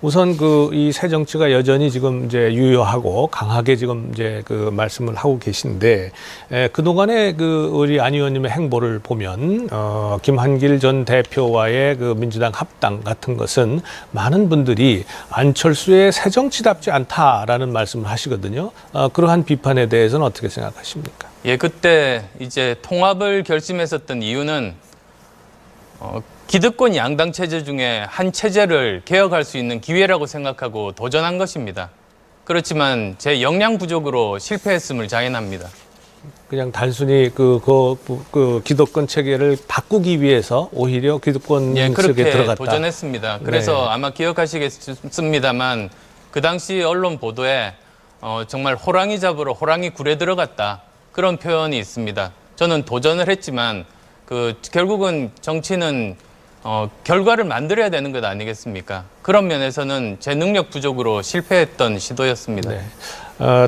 우선 이 새 정치가 여전히 지금 이제 유효하고 강하게 지금 이제 말씀을 하고 계신데, 그동안의 우리 안 의원님의 행보를 보면, 김한길 전 대표와의 민주당 합당 같은 것은 많은 분들이 안철수의 새 정치답지 않다라는 말씀을 하시거든요. 그러한 비판에 대해서는 어떻게 생각하십니까? 예, 그때 이제 통합을 결심했었던 이유는, 기득권 양당 체제 중에 한 체제를 개혁할 수 있는 기회라고 생각하고 도전한 것입니다. 그렇지만 제 역량 부족으로 실패했음을 자인합니다. 그냥 단순히 기득권 체계를 바꾸기 위해서 오히려 기득권 예, 속에 그렇게 들어갔다. 도전했습니다. 그래서 네. 아마 기억하시겠습니다만 그 당시 언론 보도에 정말 호랑이 잡으러 호랑이 굴에 들어갔다, 그런 표현이 있습니다. 저는 도전을 했지만 결국은 정치는 결과를 만들어야 되는 것 아니겠습니까? 그런 면에서는 제 능력 부족으로 실패했던 시도였습니다. 네.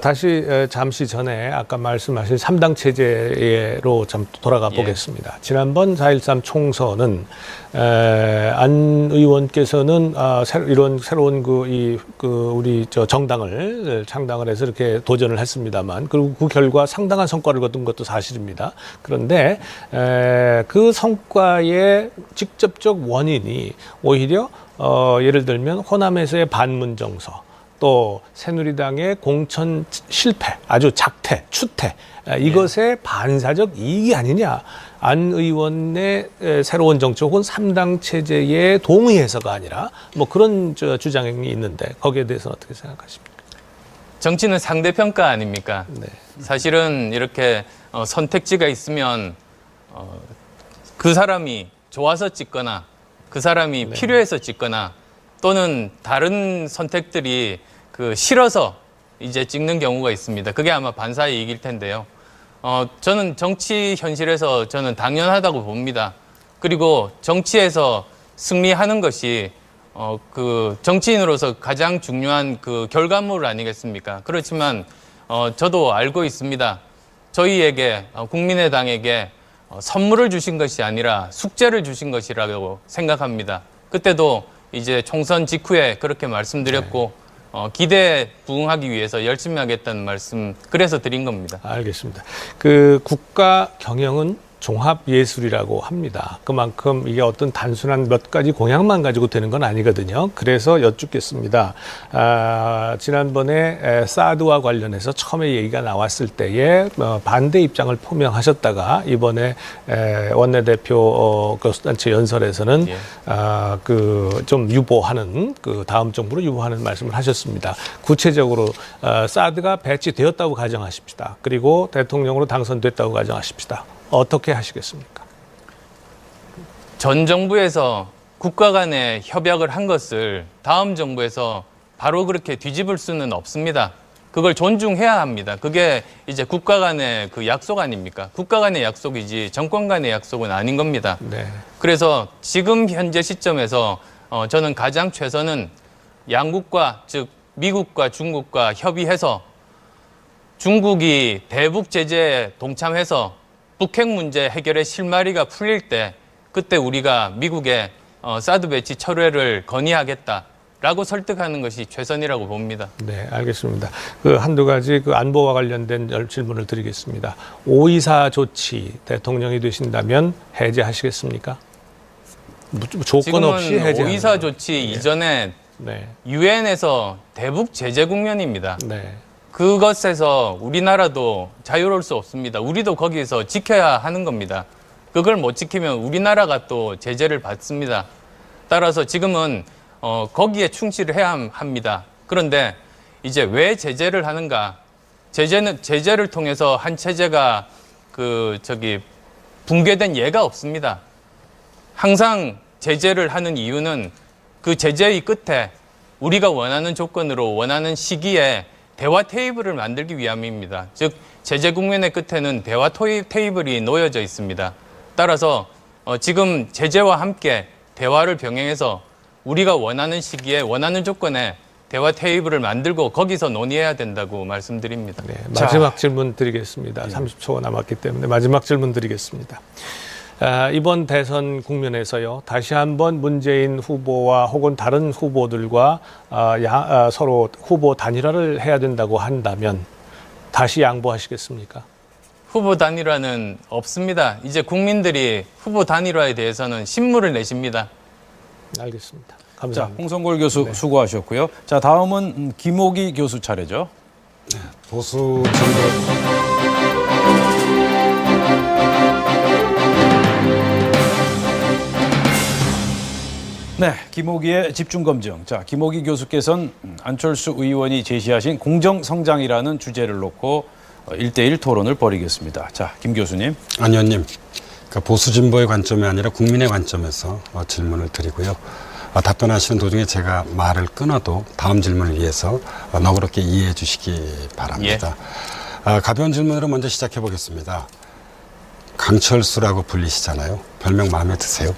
다시 잠시 전에 아까 말씀하신 3당 체제로 좀 돌아가 보겠습니다. 지난번 4.13 총선은 안 의원께서는 이런 새로운 우리 정당을 창당을 해서 이렇게 도전을 했습니다만, 그리고 그 결과 상당한 성과를 거둔 것도 사실입니다. 그런데 그 성과의 직접적 원인이 오히려 예를 들면 호남에서의 반문 정서, 또 새누리당의 공천 실패, 아주 작태, 추태, 이것의 반사적 이익이 아니냐. 안 의원의 새로운 정치 혹은 3당 체제에 동의해서가 아니라 뭐 그런 주장이 있는데, 거기에 대해서는 어떻게 생각하십니까? 정치는 상대평가 아닙니까? 네. 사실은 이렇게 선택지가 있으면 그 사람이 좋아서 찍거나 그 사람이 네. 필요해서 찍거나, 또는 다른 선택들이 싫어서 이제 찍는 경우가 있습니다. 그게 아마 반사의 이익일 텐데요. 저는 정치 현실에서 저는 당연하다고 봅니다. 그리고 정치에서 승리하는 것이 정치인으로서 가장 중요한 결과물 아니겠습니까? 그렇지만 저도 알고 있습니다. 저희에게, 국민의당에게 선물을 주신 것이 아니라 숙제를 주신 것이라고 생각합니다. 그때도 이제 총선 직후에 그렇게 말씀드렸고, 기대에 부응하기 위해서 열심히 하겠다는 말씀, 그래서 드린 겁니다. 알겠습니다. 국가 경영은 종합예술이라고 합니다. 그만큼 이게 어떤 단순한 몇 가지 공약만 가지고 되는 건 아니거든요. 그래서 여쭙겠습니다. 지난번에 사드와 관련해서 처음에 얘기가 나왔을 때에 반대 입장을 표명하셨다가 이번에 원내대표 교수단체 연설에서는 예. 좀 유보하는, 다음 정부로 유보하는 말씀을 하셨습니다. 구체적으로 사드가 배치되었다고 가정하십시다. 그리고 대통령으로 당선됐다고 가정하십시다. 어떻게 하시겠습니까? 전 정부에서 국가 간의 협약을 한 것을 다음 정부에서 바로 그렇게 뒤집을 수는 없습니다. 그걸 존중해야 합니다. 그게 이제 국가 간의 약속 아닙니까? 국가 간의 약속이지 정권 간의 약속은 아닌 겁니다. 네. 그래서 지금 현재 시점에서 저는 가장 최선은 양국과, 즉 미국과 중국과 협의해서 중국이 대북 제재에 동참해서 북핵 문제 해결의 실마리가 풀릴 때, 그때 우리가 미국에 사드 배치 철회를 건의하겠다라고 설득하는 것이 최선이라고 봅니다. 네, 알겠습니다. 한두 가지 안보와 관련된 질문을 드리겠습니다. 5.24 조치 대통령이 되신다면 해제하시겠습니까? 조건 없이 해제하는 5.24 조치 이전에 네. 유엔에서 대북 제재 국면입니다. 네. 그것에서 우리나라도 자유로울 수 없습니다. 우리도 거기에서 지켜야 하는 겁니다. 그걸 못 지키면 우리나라가 또 제재를 받습니다. 따라서 지금은 거기에 충실을 해야 합니다. 그런데 이제 왜 제재를 하는가? 제재를 통해서 한 체제가 붕괴된 예가 없습니다. 항상 제재를 하는 이유는 그 제재의 끝에 우리가 원하는 조건으로 원하는 시기에 대화 테이블을 만들기 위함입니다. 즉 제재 국면의 끝에는 대화 테이블이 놓여져 있습니다. 따라서 지금 제재와 함께 대화를 병행해서 우리가 원하는 시기에 원하는 조건에 대화 테이블을 만들고 거기서 논의해야 된다고 말씀드립니다. 네, 마지막 질문 드리겠습니다. 30초가 남았기 때문에 마지막 질문 드리겠습니다. 이번 대선 국면에서요, 다시 한번 문재인 후보와 혹은 다른 후보들과 서로 후보 단일화를 해야 된다고 한다면 다시 양보하시겠습니까? 후보 단일화는 없습니다. 이제 국민들이 후보 단일화에 대해서는 신물을 내십니다. 알겠습니다. 자, 감사합니다. 홍성골 교수 수고하셨고요. 자, 다음은 김옥희 교수 차례죠. 보수 정부 네, 김옥희의 집중검증. 자, 김옥희 교수께서는 안철수 의원이 제시하신 공정성장이라는 주제를 놓고 1대1 토론을 벌이겠습니다. 자, 김 교수님. 안 의원님, 그러니까 보수 진보의 관점이 아니라 국민의 관점에서 질문을 드리고요. 답변하시는 도중에 제가 말을 끊어도 다음 질문을 위해서 너그럽게 이해해 주시기 바랍니다. 가벼운 질문으로 먼저 시작해 보겠습니다. 강철수라고 불리시잖아요. 별명 마음에 드세요?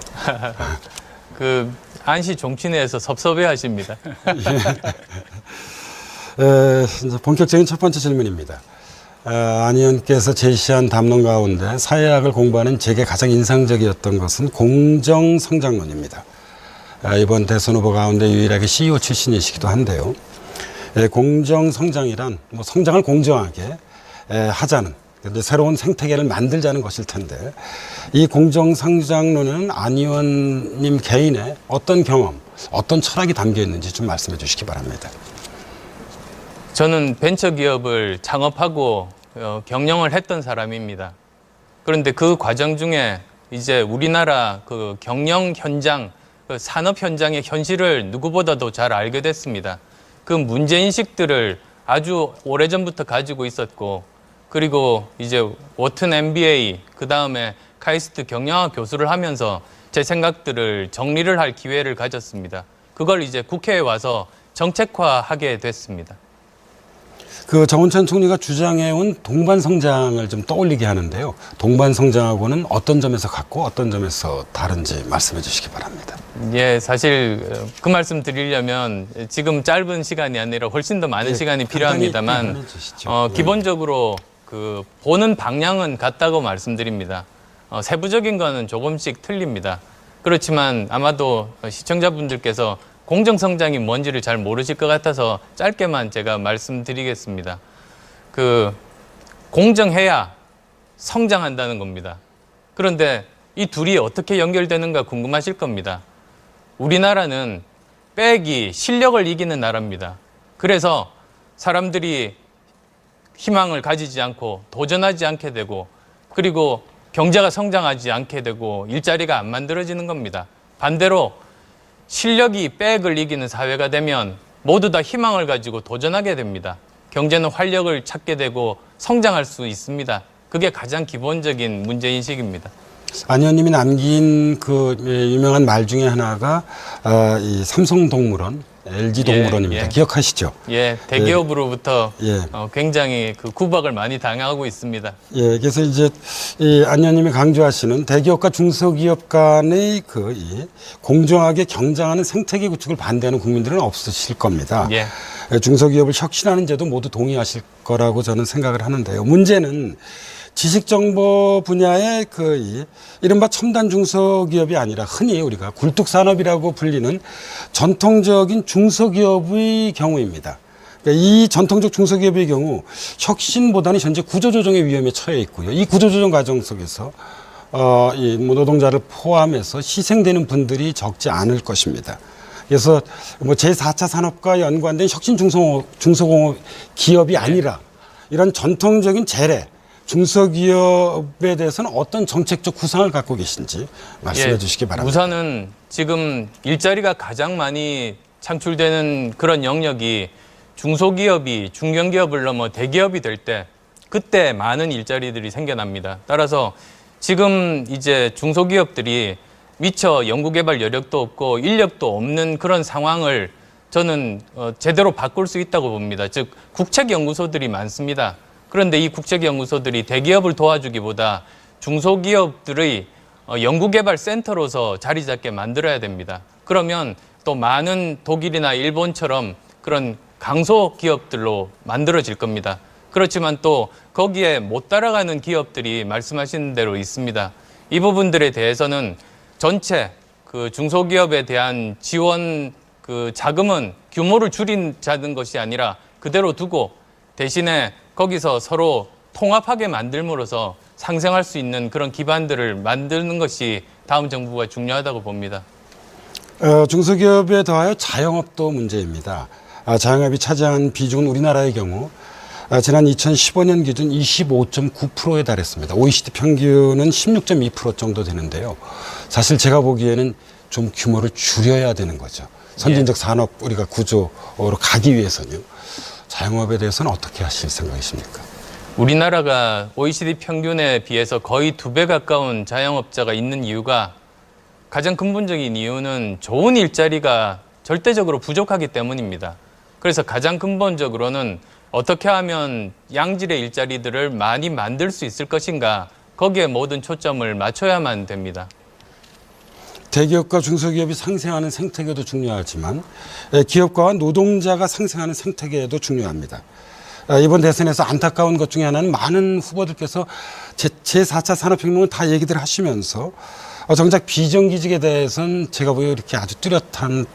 그 안시 종친회에서 섭섭해 하십니다. 이제 본격적인 첫 번째 질문입니다. 안 의원께서 제시한 담론 가운데 사회학을 공부하는 제게 가장 인상적이었던 것은 공정성장론입니다. 이번 대선 후보 가운데 유일하게 CEO 출신이시기도 한데요. 공정성장이란 뭐 성장을 공정하게 하자는, 근데 새로운 생태계를 만들자는 것일 텐데, 이 공정성장론에는 안 의원님 개인의 어떤 경험, 어떤 철학이 담겨 있는지 좀 말씀해 주시기 바랍니다. 저는 벤처기업을 창업하고 경영을 했던 사람입니다. 그런데 그 과정 중에 이제 우리나라 그 경영 현장, 그 산업 현장의 현실을 누구보다도 잘 알게 됐습니다. 그 문제인식들을 아주 오래전부터 가지고 있었고, 그리고 이제 워튼 MBA, 그 다음에 카이스트 경영학 교수를 하면서 제 생각들을 정리를 할 기회를 가졌습니다. 그걸 이제 국회에 와서 정책화하게 됐습니다. 그 정운찬 총리가 주장해온 동반성장을 좀 떠올리게 하는데요. 동반성장하고는 어떤 점에서 같고 어떤 점에서 다른지 말씀해 주시기 바랍니다. 예, 사실 그 말씀 드리려면 지금 짧은 시간이 아니라 훨씬 더 많은 시간이 필요합니다만, 기본적으로 그 보는 방향은 같다고 말씀드립니다. 세부적인 거는 조금씩 틀립니다. 그렇지만 아마도 시청자분들께서 공정성장이 뭔지를 잘 모르실 것 같아서 짧게만 제가 말씀드리겠습니다. 그 공정해야 성장한다는 겁니다. 그런데 이 둘이 어떻게 연결되는가 궁금하실 겁니다. 우리나라는 빼기, 실력을 이기는 나라입니다. 그래서 사람들이 희망을 가지지 않고 도전하지 않게 되고, 그리고 경제가 성장하지 않게 되고 일자리가 안 만들어지는 겁니다. 반대로 실력이 백을 이기는 사회가 되면 모두 다 희망을 가지고 도전하게 됩니다. 경제는 활력을 찾게 되고 성장할 수 있습니다. 그게 가장 기본적인 문제인식입니다. 안 의원님이 남긴 그 유명한 말 중에 하나가 이 삼성동물원, LG동물원입니다. 기억하시죠? 예, 대기업으로부터 예. 굉장히 그 구박을 많이 당하고 있습니다. 예, 그래서 이제 이 안 의원님이 강조하시는 대기업과 중소기업 간의 이 공정하게 경쟁하는 생태계 구축을 반대하는 국민들은 없으실 겁니다. 예. 중소기업을 혁신하는 제도 모두 동의하실 거라고 저는 생각을 하는데요. 문제는 지식정보 분야의 이른바 첨단 중소기업이 아니라 흔히 우리가 굴뚝산업이라고 불리는 전통적인 중소기업의 경우입니다. 그러니까 이 전통적 중소기업의 경우 혁신보다는 현재 구조조정의 위험에 처해 있고요. 이 구조조정 과정 속에서 이 노동자를 포함해서 희생되는 분들이 적지 않을 것입니다. 그래서 뭐 제4차 산업과 연관된 혁신 중소공업 기업이 아니라 이런 전통적인 재래 중소기업에 대해서는 어떤 정책적 구상을 갖고 계신지 말씀해 주시기 바랍니다. 우선은 지금 일자리가 가장 많이 창출되는 그런 영역이 중소기업이 중견기업을 넘어 대기업이 될 때, 그때 많은 일자리들이 생겨납니다. 따라서 지금 이제 중소기업들이 미처 연구개발 여력도 없고 인력도 없는 그런 상황을 저는 제대로 바꿀 수 있다고 봅니다. 즉 국책연구소들이 많습니다. 그런데 이 국책연구소들이 대기업을 도와주기보다 중소기업들의 연구개발 센터로서 자리 잡게 만들어야 됩니다. 그러면 또 많은 독일이나 일본처럼 그런 강소기업들로 만들어질 겁니다. 그렇지만 또 거기에 못 따라가는 기업들이 말씀하신 대로 있습니다. 이 부분들에 대해서는 전체 그 중소기업에 대한 지원 그 자금은 규모를 줄이자는 것이 아니라 그대로 두고 대신에 거기서 서로 통합하게 만들므로써 상생할 수 있는 그런 기반들을 만드는 것이 다음 정부가 중요하다고 봅니다. 중소기업에 더하여 자영업도 문제입니다. 자영업이 차지한 비중은 우리나라의 경우 지난 2015년 기준 25.9%에 달했습니다. OECD 평균은 16.2% 정도 되는데요. 사실 제가 보기에는 좀 규모를 줄여야 되는 거죠. 선진적 산업 우리가 구조로 가기 위해서는요. 자영업에 대해서는 어떻게 하실 생각이십니까? 우리나라가 OECD 평균에 비해서 거의 2배 가까운 자영업자가 있는 이유가 가장 근본적인 이유는 좋은 일자리가 절대적으로 부족하기 때문입니다. 그래서 가장 근본적으로는 어떻게 하면 양질의 일자리들을 많이 만들 수 있을 것인가 거기에 모든 초점을 맞춰야만 됩니다. 대기업과 중소기업이 상생하는 생태계도 중요하지만 기업가와 노동자가 상생하는 생태계도 중요합니다. 이번 대선에서 안타까운 것 중에 하나는 많은 후보들께서 제4차 산업혁명을 다 얘기들 하시면서 정작 비정규직에 대해서는 제가 보기에 이렇게 아주 뚜렷한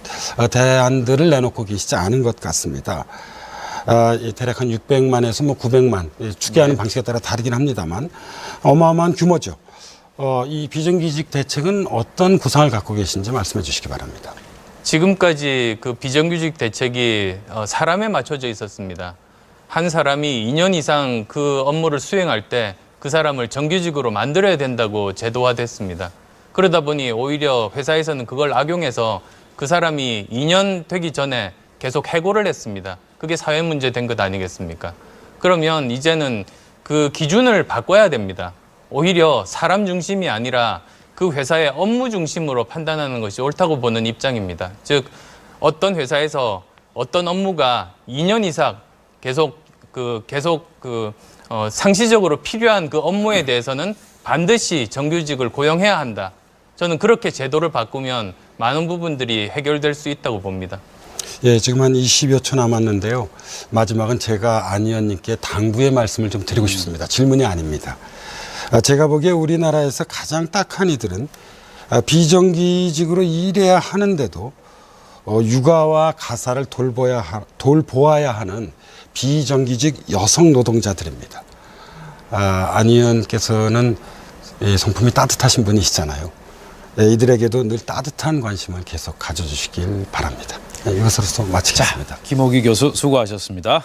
대안들을 내놓고 계시지 않은 것 같습니다. 대략 한 600만에서 뭐 900만 추계하는 방식에 따라 다르긴 합니다만 어마어마한 규모죠. 이 비정규직 대책은 어떤 구상을 갖고 계신지 말씀해 주시기 바랍니다. 지금까지 그 비정규직 대책이 사람에 맞춰져 있었습니다. 한 사람이 2년 이상 그 업무를 수행할 때 그 사람을 정규직으로 만들어야 된다고 제도화됐습니다. 그러다 보니 오히려 회사에서는 그걸 악용해서 그 사람이 2년 되기 전에 계속 해고를 했습니다. 그게 사회 문제 된 것 아니겠습니까? 그러면 이제는 그 기준을 바꿔야 됩니다. 오히려 사람 중심이 아니라 그 회사의 업무 중심으로 판단하는 것이 옳다고 보는 입장입니다. 즉 어떤 회사에서 어떤 업무가 2년 이상 계속 상시적으로 필요한 그 업무에 대해서는 반드시 정규직을 고용해야 한다. 저는 그렇게 제도를 바꾸면 많은 부분들이 해결될 수 있다고 봅니다. 예, 지금 한 20여 초 남았는데요. 마지막은 제가 안 의원님께 당부의 말씀을 좀 드리고 싶습니다. 질문이 아닙니다. 제가 보기에 우리나라에서 가장 딱한 이들은 비정규직으로 일해야 하는데도 육아와 가사를 돌보아야 하는 비정규직 여성 노동자들입니다. 안 의원께서는 성품이 따뜻하신 분이시잖아요. 이들에게도 늘 따뜻한 관심을 계속 가져주시길 바랍니다. 이것으로서 마치겠습니다. 김호기 교수 수고하셨습니다.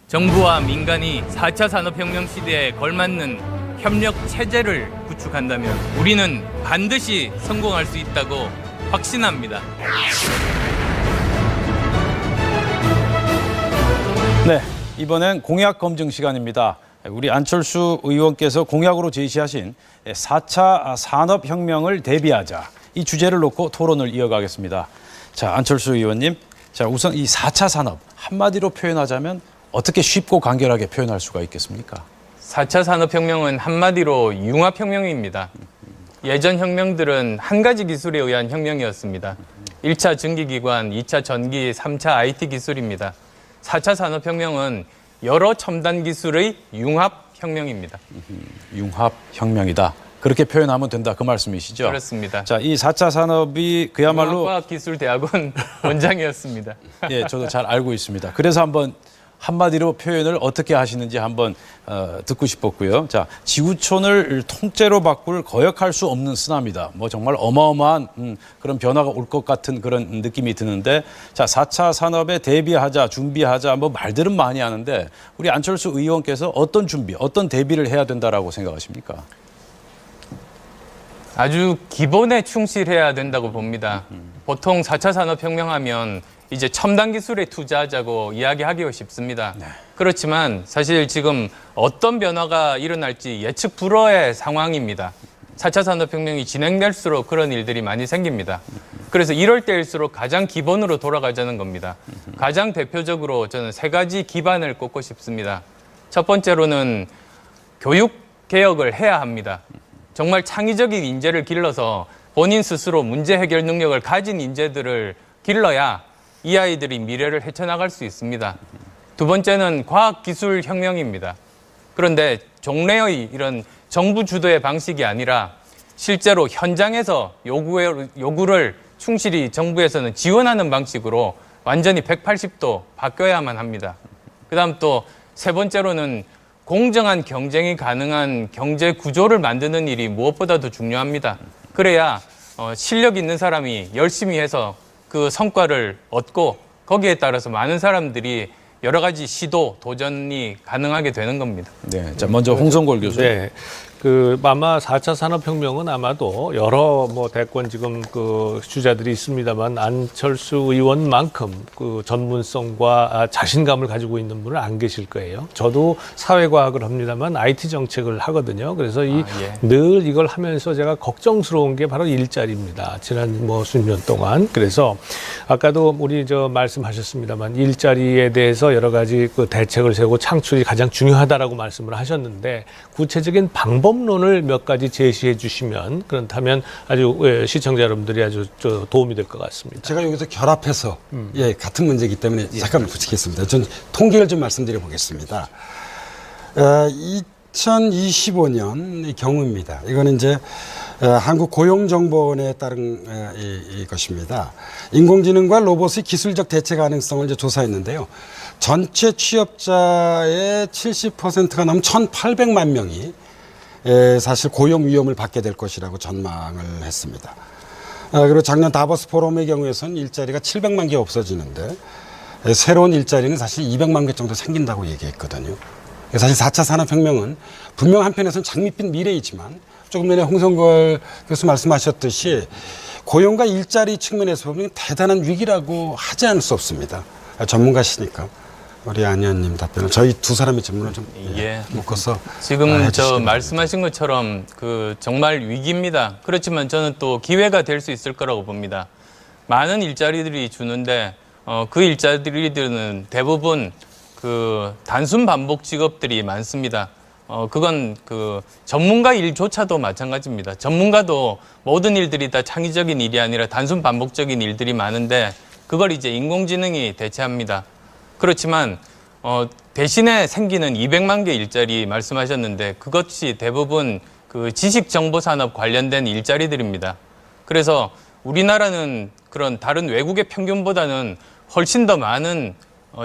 정부와 민간이 4차 산업혁명 시대에 걸맞는 협력 체제를 구축한다면 우리는 반드시 성공할 수 있다고 확신합니다. 네, 이번엔 공약 검증 시간입니다. 우리 안철수 의원께서 공약으로 제시하신 4차 산업혁명을 대비하자 이 주제를 놓고 토론을 이어가겠습니다. 자, 안철수 의원님, 자 우선 이 4차 산업 한마디로 표현하자면 어떻게 쉽고 간결하게 표현할 수가 있겠습니까? 4차 산업혁명은 한마디로 융합혁명입니다. 예전 혁명들은 한 가지 기술에 의한 혁명이었습니다. 1차 전기기관, 2차 전기, 3차 IT 기술입니다. 4차 산업혁명은 여러 첨단 기술의 융합혁명입니다. 융합혁명이다. 그렇게 표현하면 된다 그 말씀이시죠? 그렇습니다. 자, 이 4차 산업이 그야말로 융합과학기술대학원 원장이었습니다. 예, 저도 잘 알고 있습니다. 그래서 한마디로 표현을 어떻게 하시는지 한번 듣고 싶었고요. 자, 지구촌을 통째로 바꿀 거역할 수 없는 쓰나미다. 뭐 정말 어마어마한 그런 변화가 올 것 같은 그런 느낌이 드는데, 자, 4차 산업에 대비하자, 준비하자, 뭐 말들은 많이 하는데 우리 안철수 의원께서 어떤 준비, 어떤 대비를 해야 된다라고 생각하십니까? 아주 기본에 충실해야 된다고 봅니다. 보통 4차 산업혁명하면 이제 첨단 기술에 투자하자고 이야기하기가 쉽습니다. 네. 그렇지만 사실 지금 어떤 변화가 일어날지 예측 불허의 상황입니다. 4차 산업혁명이 진행될수록 그런 일들이 많이 생깁니다. 그래서 이럴 때일수록 가장 기본으로 돌아가자는 겁니다. 가장 대표적으로 저는 3가지 기반을 꼽고 싶습니다. 첫 번째로는 교육 개혁을 해야 합니다. 정말 창의적인 인재를 길러서 본인 스스로 문제 해결 능력을 가진 인재들을 길러야 이 아이들이 미래를 헤쳐나갈 수 있습니다. 두 번째는 과학기술 혁명입니다. 그런데 종래의 이런 정부 주도의 방식이 아니라 실제로 현장에서 요구를 충실히 정부에서는 지원하는 방식으로 완전히 180도 바뀌어야만 합니다. 그다음 또 세 번째로는 공정한 경쟁이 가능한 경제 구조를 만드는 일이 무엇보다도 중요합니다. 그래야 실력 있는 사람이 열심히 해서 그 성과를 얻고 거기에 따라서 많은 사람들이 여러 가지 시도, 도전이 가능하게 되는 겁니다. 네, 자 먼저 홍성골 교수. 네. 아마 4차 산업혁명은 아마도 여러 대권 지금 주자들이 있습니다만 안철수 의원만큼 전문성과 자신감을 가지고 있는 분은 안 계실 거예요. 저도 사회과학을 합니다만 IT 정책을 하거든요. 그래서 늘 이걸 하면서 제가 걱정스러운 게 바로 일자리입니다. 지난 수년 동안. 그래서 아까도 우리 말씀하셨습니다만 일자리에 대해서 여러 가지 대책을 세우고 창출이 가장 중요하다라고 말씀을 하셨는데 구체적인 방법론을 몇 가지 제시해 주시면 그렇다면 아주 시청자 여러분들이 아주 도움이 될 것 같습니다. 제가 여기서 결합해서 같은 문제이기 때문에 잠깐 붙이겠습니다. 전 통계를 좀 말씀드려 보겠습니다. 2025년 경우입니다. 이거는 이제 한국고용정보원에 따른 것입니다. 인공지능과 로봇의 기술적 대체 가능성을 이제 조사했는데요. 전체 취업자의 70%가 넘는 1,800만 명이 사실 고용 위험을 받게 될 것이라고 전망을 했습니다. 그리고 작년 다보스 포럼의 경우에서는 일자리가 700만 개 없어지는데 새로운 일자리는 사실 200만 개 정도 생긴다고 얘기했거든요. 사실 4차 산업혁명은 분명 한편에서는 장밋빛 미래이지만 조금 전에 홍성걸 교수 말씀하셨듯이 고용과 일자리 측면에서 보면 대단한 위기라고 하지 않을 수 없습니다. 전문가시니까. 우리 안 의원님 답변을 저희 두 사람의 질문을 좀 묶어서 지금 말씀하신 것처럼 정말 위기입니다. 그렇지만 저는 또 기회가 될 수 있을 거라고 봅니다. 많은 일자리들이 주는데 그 일자리들은 대부분 단순 반복 직업들이 많습니다. 그건 전문가 일조차도 마찬가지입니다. 전문가도 모든 일들이 다 창의적인 일이 아니라 단순 반복적인 일들이 많은데 그걸 이제 인공지능이 대체합니다. 그렇지만 대신에 생기는 200만 개 일자리 말씀하셨는데 그것이 대부분 지식정보산업 관련된 일자리들입니다. 그래서 우리나라는 그런 다른 외국의 평균보다는 훨씬 더 많은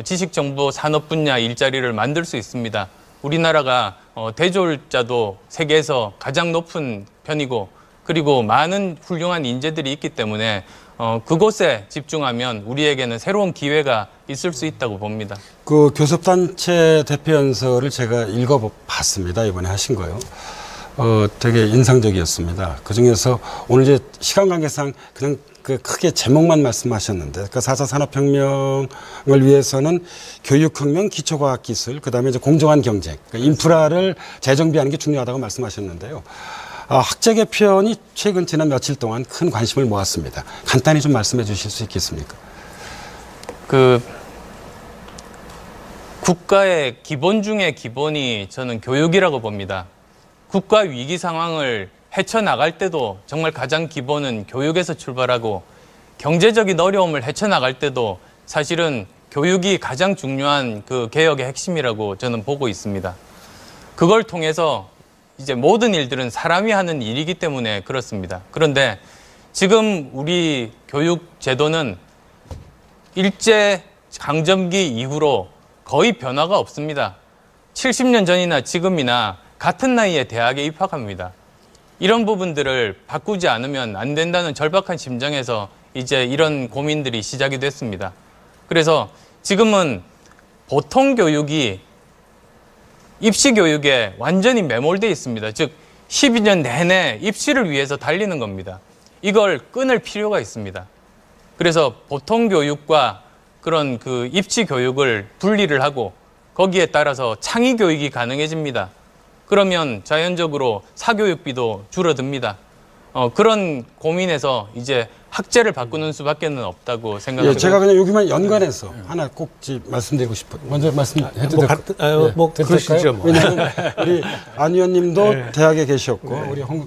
지식정보산업 분야 일자리를 만들 수 있습니다. 우리나라가 대졸자도 세계에서 가장 높은 편이고 그리고 많은 훌륭한 인재들이 있기 때문에 그곳에 집중하면 우리에게는 새로운 기회가 있을 수 있다고 봅니다. 교섭단체 대표연설을 제가 읽어봤습니다. 이번에 하신 거요. 되게 인상적이었습니다. 그중에서 오늘 이제 시간 관계상 그냥 크게 제목만 말씀하셨는데, 4차 산업혁명을 위해서는 교육혁명, 기초과학기술, 그다음에 이제 공정한 경쟁, 인프라를 재정비하는 게 중요하다고 말씀하셨는데요. 학제 개편이 지난 며칠 동안 큰 관심을 모았습니다. 간단히 좀 말씀해 주실 수 있겠습니까? 국가의 기본 중에 기본이 저는 교육이라고 봅니다. 국가 위기 상황을 헤쳐나갈 때도 정말 가장 기본은 교육에서 출발하고 경제적인 어려움을 헤쳐나갈 때도 사실은 교육이 가장 중요한 개혁의 핵심이라고 저는 보고 있습니다. 그걸 통해서 이제 모든 일들은 사람이 하는 일이기 때문에 그렇습니다. 그런데 지금 우리 교육 제도는 일제 강점기 이후로 거의 변화가 없습니다. 70년 전이나 지금이나 같은 나이에 대학에 입학합니다. 이런 부분들을 바꾸지 않으면 안 된다는 절박한 심정에서 이제 이런 고민들이 시작이 됐습니다. 그래서 지금은 보통 교육이 입시 교육에 완전히 매몰되어 있습니다. 즉 12년 내내 입시를 위해서 달리는 겁니다. 이걸 끊을 필요가 있습니다. 그래서 보통 교육과 그런 입시 교육을 분리를 하고 거기에 따라서 창의 교육이 가능해집니다. 그러면 자연적으로 사교육비도 줄어듭니다. 그런 고민에서 이제 학제를 바꾸는 수밖에는 없다고 생각합니다. 제가 그냥 여기만 연관해서 하나 꼭 말씀드리고 싶어요. 먼저 말씀해도 될까요? 그러시죠. 왜냐하면 우리 안 의원님도 대학에 계셨고 우리 홍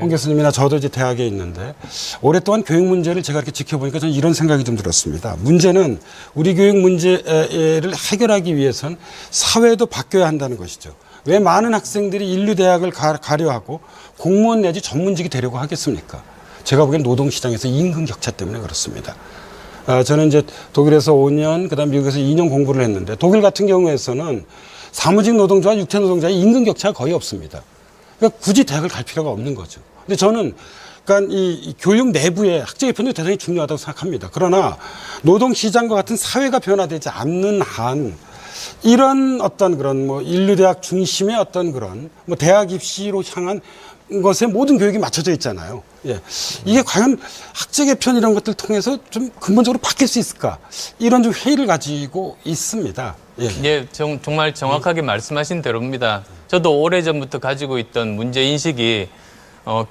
교수님이나 저도 이제 대학에 있는데 오랫동안 교육 문제를 제가 이렇게 지켜보니까 저는 이런 생각이 좀 들었습니다. 문제는 우리 교육 문제를 해결하기 위해선 사회도 바뀌어야 한다는 것이죠. 왜 많은 학생들이 인류대학을 가려 하고 공무원 내지 전문직이 되려고 하겠습니까? 제가 보기엔 노동시장에서 임금 격차 때문에 그렇습니다. 저는 이제 독일에서 5년, 그다음 미국에서 2년 공부를 했는데 독일 같은 경우에서는 사무직 노동자와 육체 노동자의 임금 격차가 거의 없습니다. 그러니까 굳이 대학을 갈 필요가 없는 거죠. 근데 저는 그러니까 이 교육 내부의 학제 개편도 대단히 중요하다고 생각합니다. 그러나 노동시장과 같은 사회가 변화되지 않는 한 이런 어떤 그런 뭐 인류대학 중심의 어떤 그런 뭐 대학 입시로 향한 것에 모든 교육이 맞춰져 있잖아요. 예. 이게 과연 학제 개편 이런 것들 통해서 좀 근본적으로 바뀔 수 있을까? 이런 좀 회의를 가지고 있습니다. 예. 예, 정말 정확하게 말씀하신 대로입니다. 저도 오래전부터 가지고 있던 문제인식이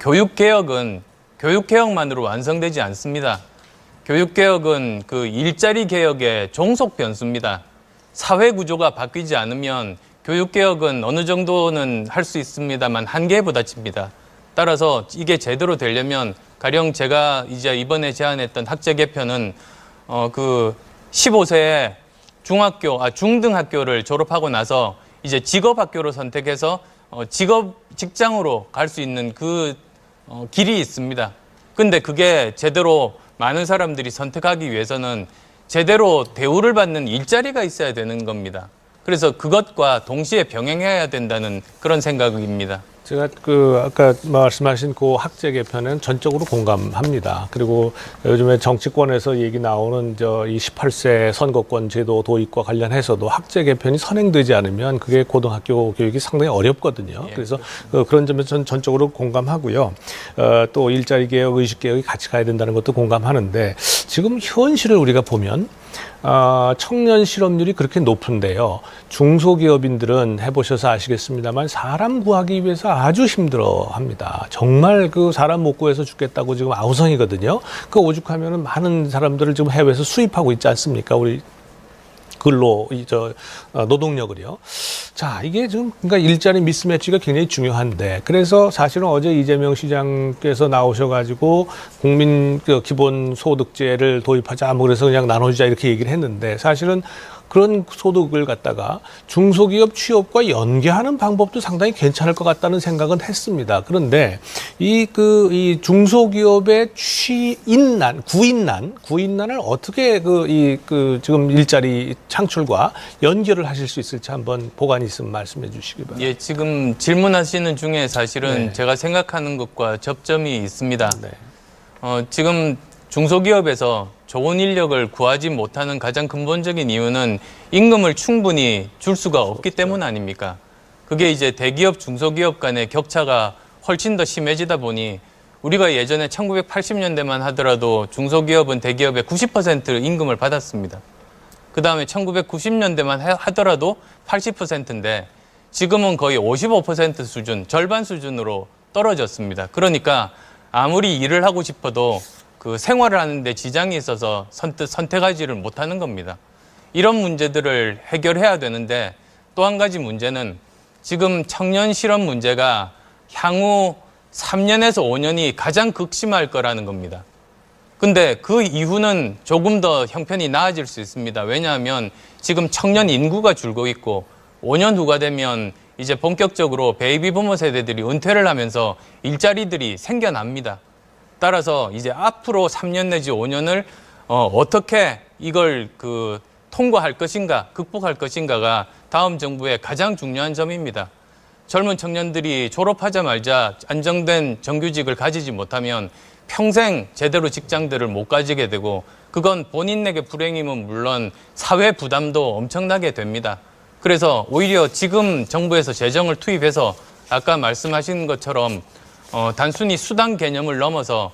교육개혁은 교육개혁만으로 완성되지 않습니다. 교육개혁은 그 일자리 개혁의 종속 변수입니다. 사회 구조가 바뀌지 않으면 교육개혁은 어느 정도는 할 수 있습니다만 한계에 부딪힙니다. 따라서 이게 제대로 되려면 가령 제가 이제 이번에 제안했던 학제 개편은 그 15세에 중등학교를 졸업하고 나서 이제 직업학교로 선택해서 직장으로 갈 수 있는 그 길이 있습니다. 근데 그게 제대로 많은 사람들이 선택하기 위해서는 제대로 대우를 받는 일자리가 있어야 되는 겁니다. 그래서 그것과 동시에 병행해야 된다는 그런 생각입니다. 제가 아까 말씀하신 그 학제 개편은 전적으로 공감합니다. 그리고 요즘에 정치권에서 얘기 나오는 이 18세 선거권 제도 도입과 관련해서도 학제 개편이 선행되지 않으면 그게 고등학교 교육이 상당히 어렵거든요. 그래서 그런 점에서 전 전적으로 공감하고요. 또 일자리 개혁, 의식 개혁이 같이 가야 된다는 것도 공감하는데 지금 현실을 우리가 보면 청년 실업률이 그렇게 높은데요. 중소기업인들은 해보셔서 아시겠습니다만 사람 구하기 위해서 아주 힘들어합니다. 정말 그 사람 못 구해서 죽겠다고 지금 아우성이거든요. 그 오죽하면은 많은 사람들을 지금 해외에서 수입하고 있지 않습니까? 우리 노동력을요. 자, 이게 지금 그러니까 일자리 미스매치가 굉장히 중요한데 그래서 사실은 어제 이재명 시장께서 나오셔가지고 국민 기본 소득제를 도입하자 뭐 그래서 그냥 나눠주자 이렇게 얘기를 했는데 사실은 그런 소득을 갖다가 중소기업 취업과 연계하는 방법도 상당히 괜찮을 것 같다는 생각은 했습니다. 그런데 이 중소기업의 구인난을 어떻게 지금 일자리 창출과 연결을 하실 수 있을지 한번 보관이 있으면 말씀해 주시기 바랍니다. 예, 지금 질문하시는 중에 사실은 네. 제가 생각하는 것과 접점이 있습니다. 네. 지금 중소기업에서 좋은 인력을 구하지 못하는 가장 근본적인 이유는 임금을 충분히 줄 수가 없기 때문 아닙니까? 그게 이제 대기업, 중소기업 간의 격차가 훨씬 더 심해지다 보니 우리가 예전에 1980년대만 하더라도 중소기업은 대기업의 90% 임금을 받았습니다. 그 다음에 1990년대만 하더라도 80%인데 지금은 거의 55% 수준, 절반 수준으로 떨어졌습니다. 그러니까 아무리 일을 하고 싶어도 그 생활을 하는데 지장이 있어서 선택하지를 못하는 겁니다. 이런 문제들을 해결해야 되는데 또 한 가지 문제는 지금 청년 실업 문제가 향후 3년에서 5년이 가장 극심할 거라는 겁니다. 근데 그 이후는 조금 더 형편이 나아질 수 있습니다. 왜냐하면 지금 청년 인구가 줄고 있고 5년 후가 되면 이제 본격적으로 베이비 부모 세대들이 은퇴를 하면서 일자리들이 생겨납니다. 따라서 이제 앞으로 3년 내지 5년을 어떻게 이걸 통과할 것인가, 극복할 것인가가 다음 정부의 가장 중요한 점입니다. 젊은 청년들이 졸업하자마자 안정된 정규직을 가지지 못하면 평생 제대로 직장들을 못 가지게 되고 그건 본인에게 불행이면 물론 사회 부담도 엄청나게 됩니다. 그래서 오히려 지금 정부에서 재정을 투입해서 아까 말씀하신 것처럼 단순히 수당 개념을 넘어서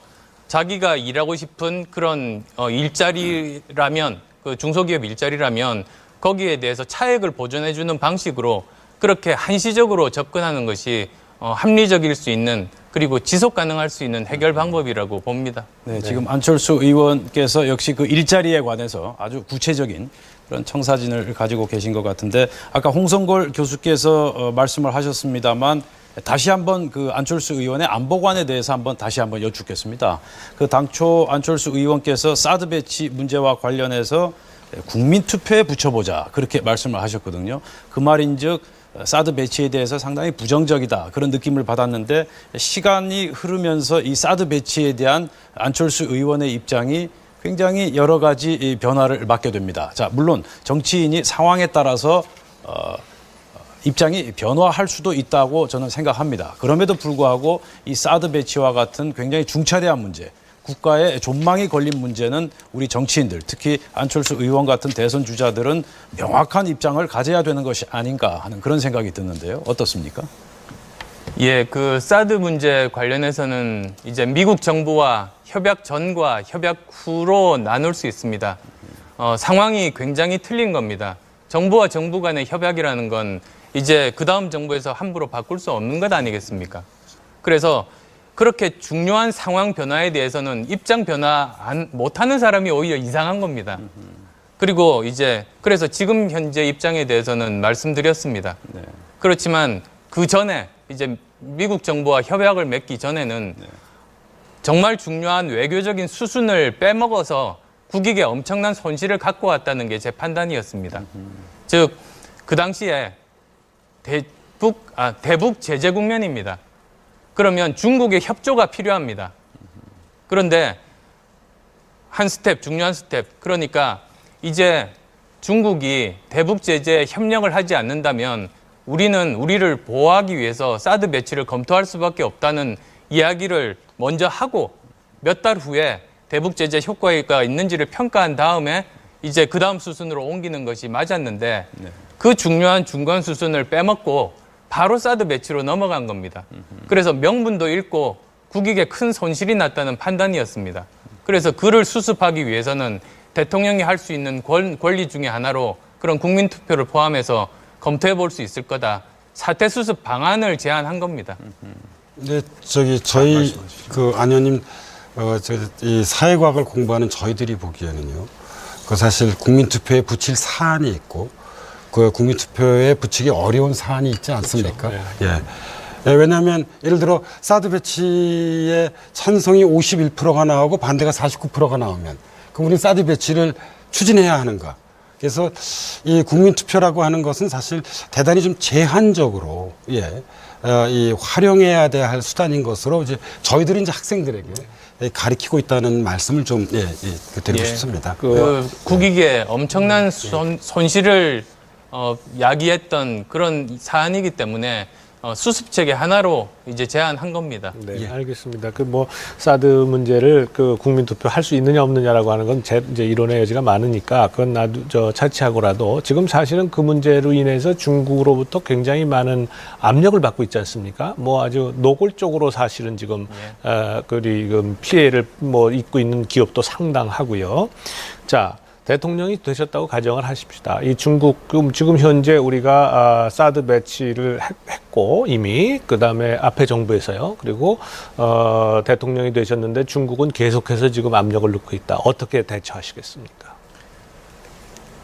자기가 일하고 싶은 그런 일자리라면 그 중소기업 일자리라면 거기에 대해서 차액을 보전해주는 방식으로 그렇게 한시적으로 접근하는 것이 합리적일 수 있는 그리고 지속 가능할 수 있는 해결 방법이라고 봅니다. 네, 지금 안철수 의원께서 역시 그 일자리에 관해서 아주 구체적인 그런 청사진을 가지고 계신 것 같은데 아까 홍성골 교수께서 말씀을 하셨습니다만 다시 한번 그 안철수 의원의 안보관에 대해서 다시 한번 여쭙겠습니다. 그 당초 안철수 의원께서 사드 배치 문제와 관련해서 국민투표에 붙여보자 그렇게 말씀을 하셨거든요. 그 말인즉 사드 배치에 대해서 상당히 부정적이다 그런 느낌을 받았는데 시간이 흐르면서 이 사드 배치에 대한 안철수 의원의 입장이 굉장히 여러 가지 변화를 맞게 됩니다. 자, 물론 정치인이 상황에 따라서 입장이 변화할 수도 있다고 저는 생각합니다. 그럼에도 불구하고 이 사드 배치와 같은 굉장히 중차대한 문제, 국가의 존망이 걸린 문제는 우리 정치인들, 특히 안철수 의원 같은 대선 주자들은 명확한 입장을 가져야 되는 것이 아닌가 하는 그런 생각이 드는데요. 어떻습니까? 예, 그 사드 문제 관련해서는 이제 미국 정부와 협약 전과 협약 후로 나눌 수 있습니다. 상황이 굉장히 틀린 겁니다. 정부와 정부 간의 협약이라는 건 이제 그 다음 정부에서 함부로 바꿀 수 없는 것 아니겠습니까? 그래서 그렇게 중요한 상황 변화에 대해서는 입장 변화 못하는 사람이 오히려 이상한 겁니다. 그리고 이제 그래서 지금 현재 입장에 대해서는 말씀드렸습니다. 네. 그렇지만 그 전에 이제 미국 정부와 협약을 맺기 전에는 정말 중요한 외교적인 수순을 빼먹어서 국익에 엄청난 손실을 갖고 왔다는 게 제 판단이었습니다. 즉, 그 당시에 대북 제재 국면입니다. 그러면 중국의 협조가 필요합니다. 그런데 한 스텝, 중요한 스텝, 그러니까 이제 중국이 대북 제재에 협력을 하지 않는다면 우리는 우리를 보호하기 위해서 사드 배치를 검토할 수밖에 없다는 이야기를 먼저 하고 몇 달 후에 대북 제재 효과가 있는지를 평가한 다음에 이제 그 다음 수순으로 옮기는 것이 맞았는데 그 중요한 중간 수순을 빼먹고 바로 사드 배치로 넘어간 겁니다. 그래서 명분도 잃고 국익에 큰 손실이 났다는 판단이었습니다. 그래서 그를 수습하기 위해서는 대통령이 할 수 있는 권리 중에 하나로 그런 국민투표를 포함해서 검토해 볼 수 있을 거다. 사태 수습 방안을 제안한 겁니다. 네, 저희 안 의원님 이 사회과학을 공부하는 저희들이 보기에는요. 그 사실 국민투표에 붙일 사안이 있고 그 국민투표에 붙이기 어려운 사안이 있지 않습니까? 그렇죠. 예. 왜냐하면 예를 들어 사드 배치에 찬성이 51%가 나오고 반대가 49%가 나오면 그럼 우리는 사드 배치를 추진해야 하는가? 그래서 이 국민투표라고 하는 것은 사실 대단히 좀 제한적으로 이 활용해야 될 수단인 것으로 이제 저희들이 이제 학생들에게 가르치고 있다는 말씀을 좀 드리고 싶습니다. 국익에 엄청난 손실을 야기했던 그런 사안이기 때문에 수습책의 하나로 이제 제안한 겁니다. 네, 알겠습니다. 사드 문제를 국민투표 할 수 있느냐 없느냐라고 하는 건 이제 이론의 여지가 많으니까 그건 차치하고라도 지금 사실은 그 문제로 인해서 중국으로부터 굉장히 많은 압력을 받고 있지 않습니까? 아주 노골적으로 사실은 지금 피해를 입고 있는 기업도 상당하고요. 자. 대통령이 되셨다고 가정을 하십시다. 이 중국 지금 현재 우리가 사드 배치를 했고 이미 그다음에 앞에 정부에서요. 그리고 대통령이 되셨는데 중국은 계속해서 지금 압력을 넣고 있다. 어떻게 대처하시겠습니까?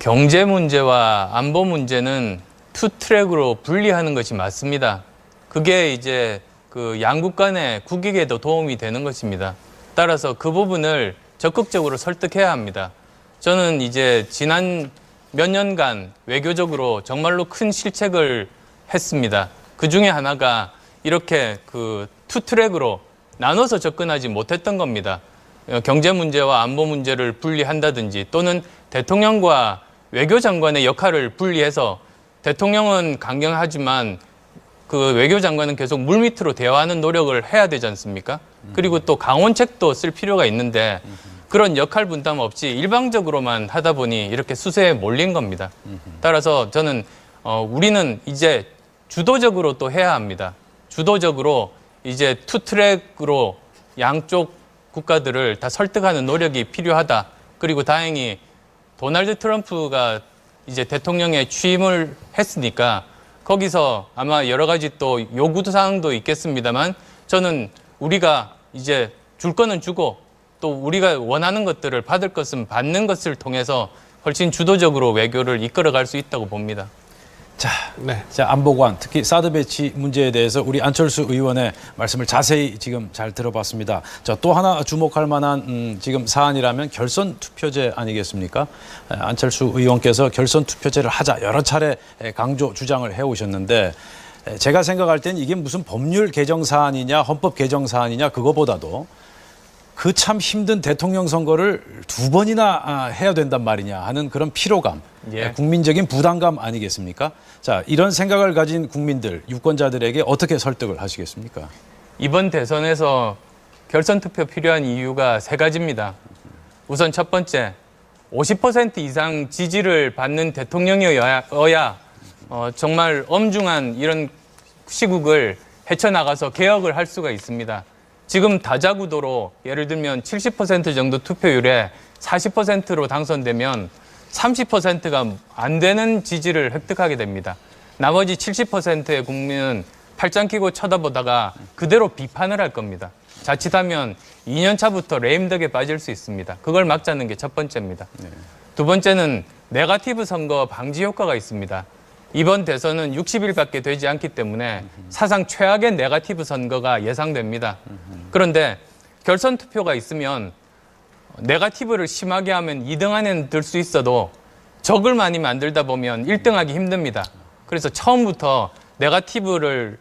경제 문제와 안보 문제는 투 트랙으로 분리하는 것이 맞습니다. 그게 이제 그 양국 간의 국익에도 도움이 되는 것입니다. 따라서 그 부분을 적극적으로 설득해야 합니다. 저는 이제 지난 몇 년간 외교적으로 정말로 큰 실책을 했습니다. 그 중에 하나가 이렇게 투 트랙으로 나눠서 접근하지 못했던 겁니다. 경제 문제와 안보 문제를 분리한다든지 또는 대통령과 외교장관의 역할을 분리해서 대통령은 강경하지만 그 외교장관은 계속 물밑으로 대화하는 노력을 해야 되지 않습니까? 그리고 또 강원책도 쓸 필요가 있는데 그런 역할 분담 없이 일방적으로만 하다 보니 이렇게 수세에 몰린 겁니다. 따라서 저는 우리는 이제 주도적으로 또 해야 합니다. 주도적으로 이제 투 트랙으로 양쪽 국가들을 다 설득하는 노력이 필요하다. 그리고 다행히 도널드 트럼프가 이제 대통령에 취임을 했으니까 거기서 아마 여러 가지 또 요구 사항도 있겠습니다만 저는 우리가 이제 줄 거는 주고 또 우리가 원하는 것들을 받을 것은 받는 것을 통해서 훨씬 주도적으로 외교를 이끌어갈 수 있다고 봅니다. 자, 네. 자, 안보관, 특히 사드 배치 문제에 대해서 우리 안철수 의원의 말씀을 자세히 지금 잘 들어봤습니다. 자, 또 하나 주목할 만한 지금 사안이라면 결선 투표제 아니겠습니까? 안철수 의원께서 결선 투표제를 하자 여러 차례 강조 주장을 해오셨는데 제가 생각할 땐 이게 무슨 법률 개정 사안이냐 헌법 개정 사안이냐 그거보다도 그 참 힘든 대통령 선거를 두 번이나 해야 된단 말이냐 하는 그런 피로감, 예. 국민적인 부담감 아니겠습니까? 자, 이런 생각을 가진 국민들, 유권자들에게 어떻게 설득을 하시겠습니까? 이번 대선에서 결선 투표 필요한 이유가 세 가지입니다. 우선 첫 번째, 50% 이상 지지를 받는 대통령이어야 정말 엄중한 이런 시국을 헤쳐나가서 개혁을 할 수가 있습니다. 지금 다자구도로 예를 들면 70% 정도 투표율에 40%로 당선되면 30%가 안 되는 지지를 획득하게 됩니다. 나머지 70%의 국민은 팔짱 끼고 쳐다보다가 그대로 비판을 할 겁니다. 자칫하면 2년 차부터 레임덕에 빠질 수 있습니다. 그걸 막자는 게 첫 번째입니다. 두 번째는 네거티브 선거 방지 효과가 있습니다. 이번 대선은 60일밖에 되지 않기 때문에 사상 최악의 네거티브 선거가 예상됩니다. 그런데 결선 투표가 있으면 네거티브를 심하게 하면 2등 안에는 들 수 있어도 적을 많이 만들다 보면 1등하기 힘듭니다. 그래서 처음부터 네거티브를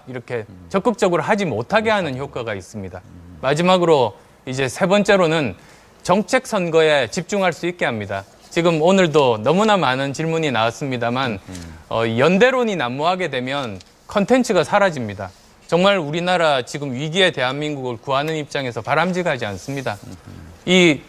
이렇게 적극적으로 하지 못하게 하는 효과가 있습니다. 마지막으로 이제 세 번째로는 정책 선거에 집중할 수 있게 합니다. 지금 오늘도 너무나 많은 질문이 나왔습니다만 연대론이 난무하게 되면 컨텐츠가 사라집니다. 정말 우리나라 지금 위기의 대한민국을 구하는 입장에서 바람직하지 않습니다. 이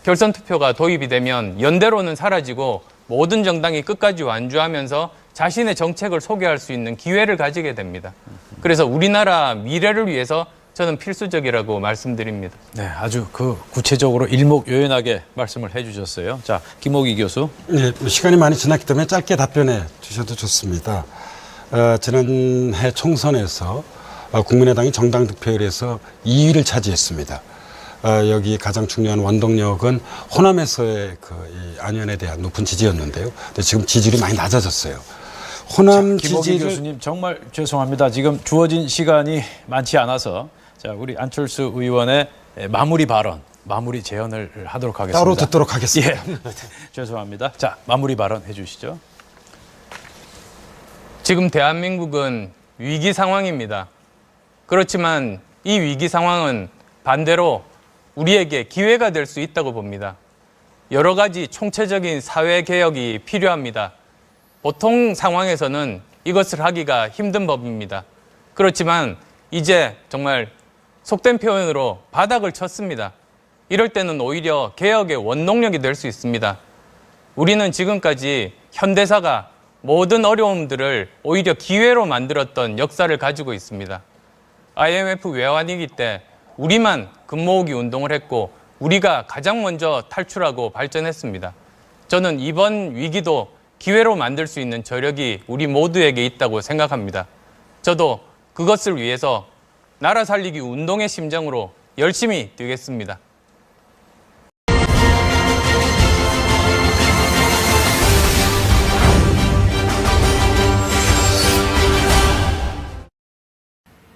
결선 투표가 도입이 되면 연대론은 사라지고 모든 정당이 끝까지 완주하면서 자신의 정책을 소개할 수 있는 기회를 가지게 됩니다. 그래서 우리나라 미래를 위해서 저는 필수적이라고 말씀드립니다. 네, 아주 구체적으로 일목요연하게 말씀을 해주셨어요. 자, 김옥희 교수. 네, 시간이 많이 지났기 때문에 짧게 답변해 주셔도 좋습니다. 지난해 총선에서 국민의당이 정당 득표율에서 2위를 차지했습니다. 여기 가장 중요한 원동력은 호남에서의 이 안희연에 대한 높은 지지였는데요. 근데 지금 지지율이 많이 낮아졌어요. 호남 김옥희 지지를 교수님 정말 죄송합니다. 지금 주어진 시간이 많지 않아서 자, 우리 안철수 의원의 마무리 발언, 마무리 제언을 하도록 하겠습니다. 따로 듣도록 하겠습니다. 예, 죄송합니다. 자, 마무리 발언 해주시죠. 지금 대한민국은 위기 상황입니다. 그렇지만 이 위기 상황은 반대로 우리에게 기회가 될 수 있다고 봅니다. 여러 가지 총체적인 사회 개혁이 필요합니다. 보통 상황에서는 이것을 하기가 힘든 법입니다. 그렇지만 이제 정말 속된 표현으로 바닥을 쳤습니다. 이럴 때는 오히려 개혁의 원동력이 될 수 있습니다. 우리는 지금까지 현대사가 모든 어려움들을 오히려 기회로 만들었던 역사를 가지고 있습니다. IMF 외환위기 때 우리만 금모으기 운동을 했고 우리가 가장 먼저 탈출하고 발전했습니다. 저는 이번 위기도 기회로 만들 수 있는 저력이 우리 모두에게 있다고 생각합니다. 저도 그것을 위해서 나라 살리기 운동의 심정으로 열심히 뛰겠습니다.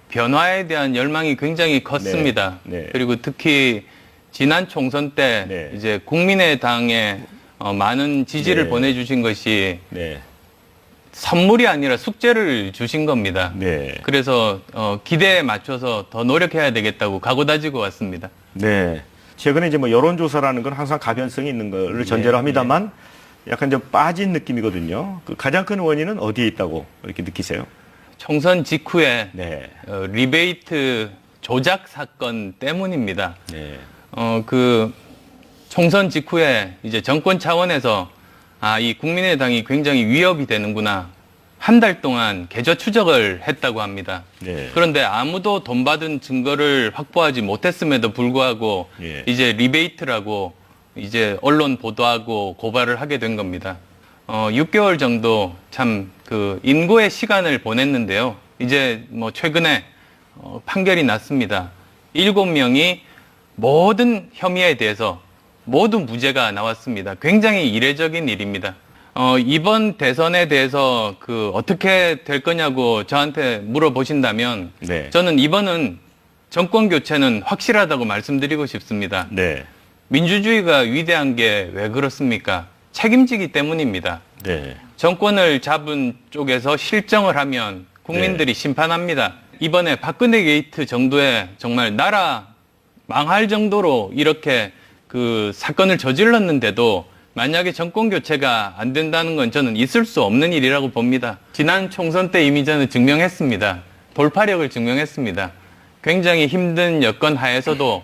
변화에 대한 열망이 굉장히 컸습니다. 네, 네. 그리고 특히 지난 총선 때 네. 이제 국민의당에 많은 지지를 네. 보내주신 것이 네. 선물이 아니라 숙제를 주신 겁니다. 네. 그래서 기대에 맞춰서 더 노력해야 되겠다고 각오 다지고 왔습니다. 네. 최근에 이제 뭐 여론조사라는 건 항상 가변성이 있는 거를 전제로 합니다만 약간 좀 빠진 느낌이거든요. 그 가장 큰 원인은 어디에 있다고 이렇게 느끼세요? 총선 직후에 네. 리베이트 조작 사건 때문입니다. 네. 그 총선 직후에 이제 정권 차원에서 이 국민의당이 굉장히 위협이 되는구나. 한 달 동안 계좌 추적을 했다고 합니다. 네. 그런데 아무도 돈 받은 증거를 확보하지 못했음에도 불구하고 예. 이제 리베이트라고 이제 언론 보도하고 고발을 하게 된 겁니다. 6개월 정도 참 그 인고의 시간을 보냈는데요. 이제 뭐 최근에 판결이 났습니다. 7명이 모든 혐의에 대해서 모두 무죄가 나왔습니다. 굉장히 이례적인 일입니다. 이번 대선에 대해서 어떻게 될 거냐고 저한테 물어보신다면 네. 저는 이번은 정권 교체는 확실하다고 말씀드리고 싶습니다. 네. 민주주의가 위대한 게 왜 그렇습니까? 책임지기 때문입니다. 네. 정권을 잡은 쪽에서 실정을 하면 국민들이 심판합니다. 이번에 박근혜 게이트 정도의 정말 나라 망할 정도로 이렇게 사건을 저질렀는데도 만약에 정권 교체가 안 된다는 건 저는 있을 수 없는 일이라고 봅니다. 지난 총선 때 이미 저는 증명했습니다. 돌파력을 증명했습니다. 굉장히 힘든 여건 하에서도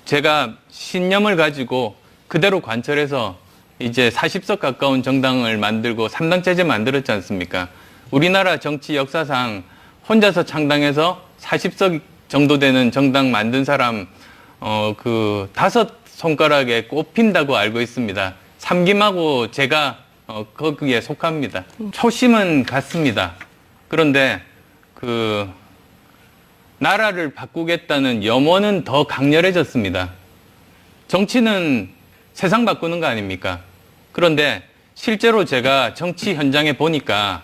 제가 신념을 가지고 그대로 관철해서 이제 40석 가까운 정당을 만들고 3당 체제 만들었지 않습니까? 우리나라 정치 역사상 혼자서 창당해서 40석 정도 되는 정당 만든 사람 5손가락에 꼽힌다고 알고 있습니다. 삼김하고 제가 거기에 속합니다. 초심은 같습니다. 그런데 나라를 바꾸겠다는 염원은 더 강렬해졌습니다. 정치는 세상 바꾸는 거 아닙니까? 그런데 실제로 제가 정치 현장에 보니까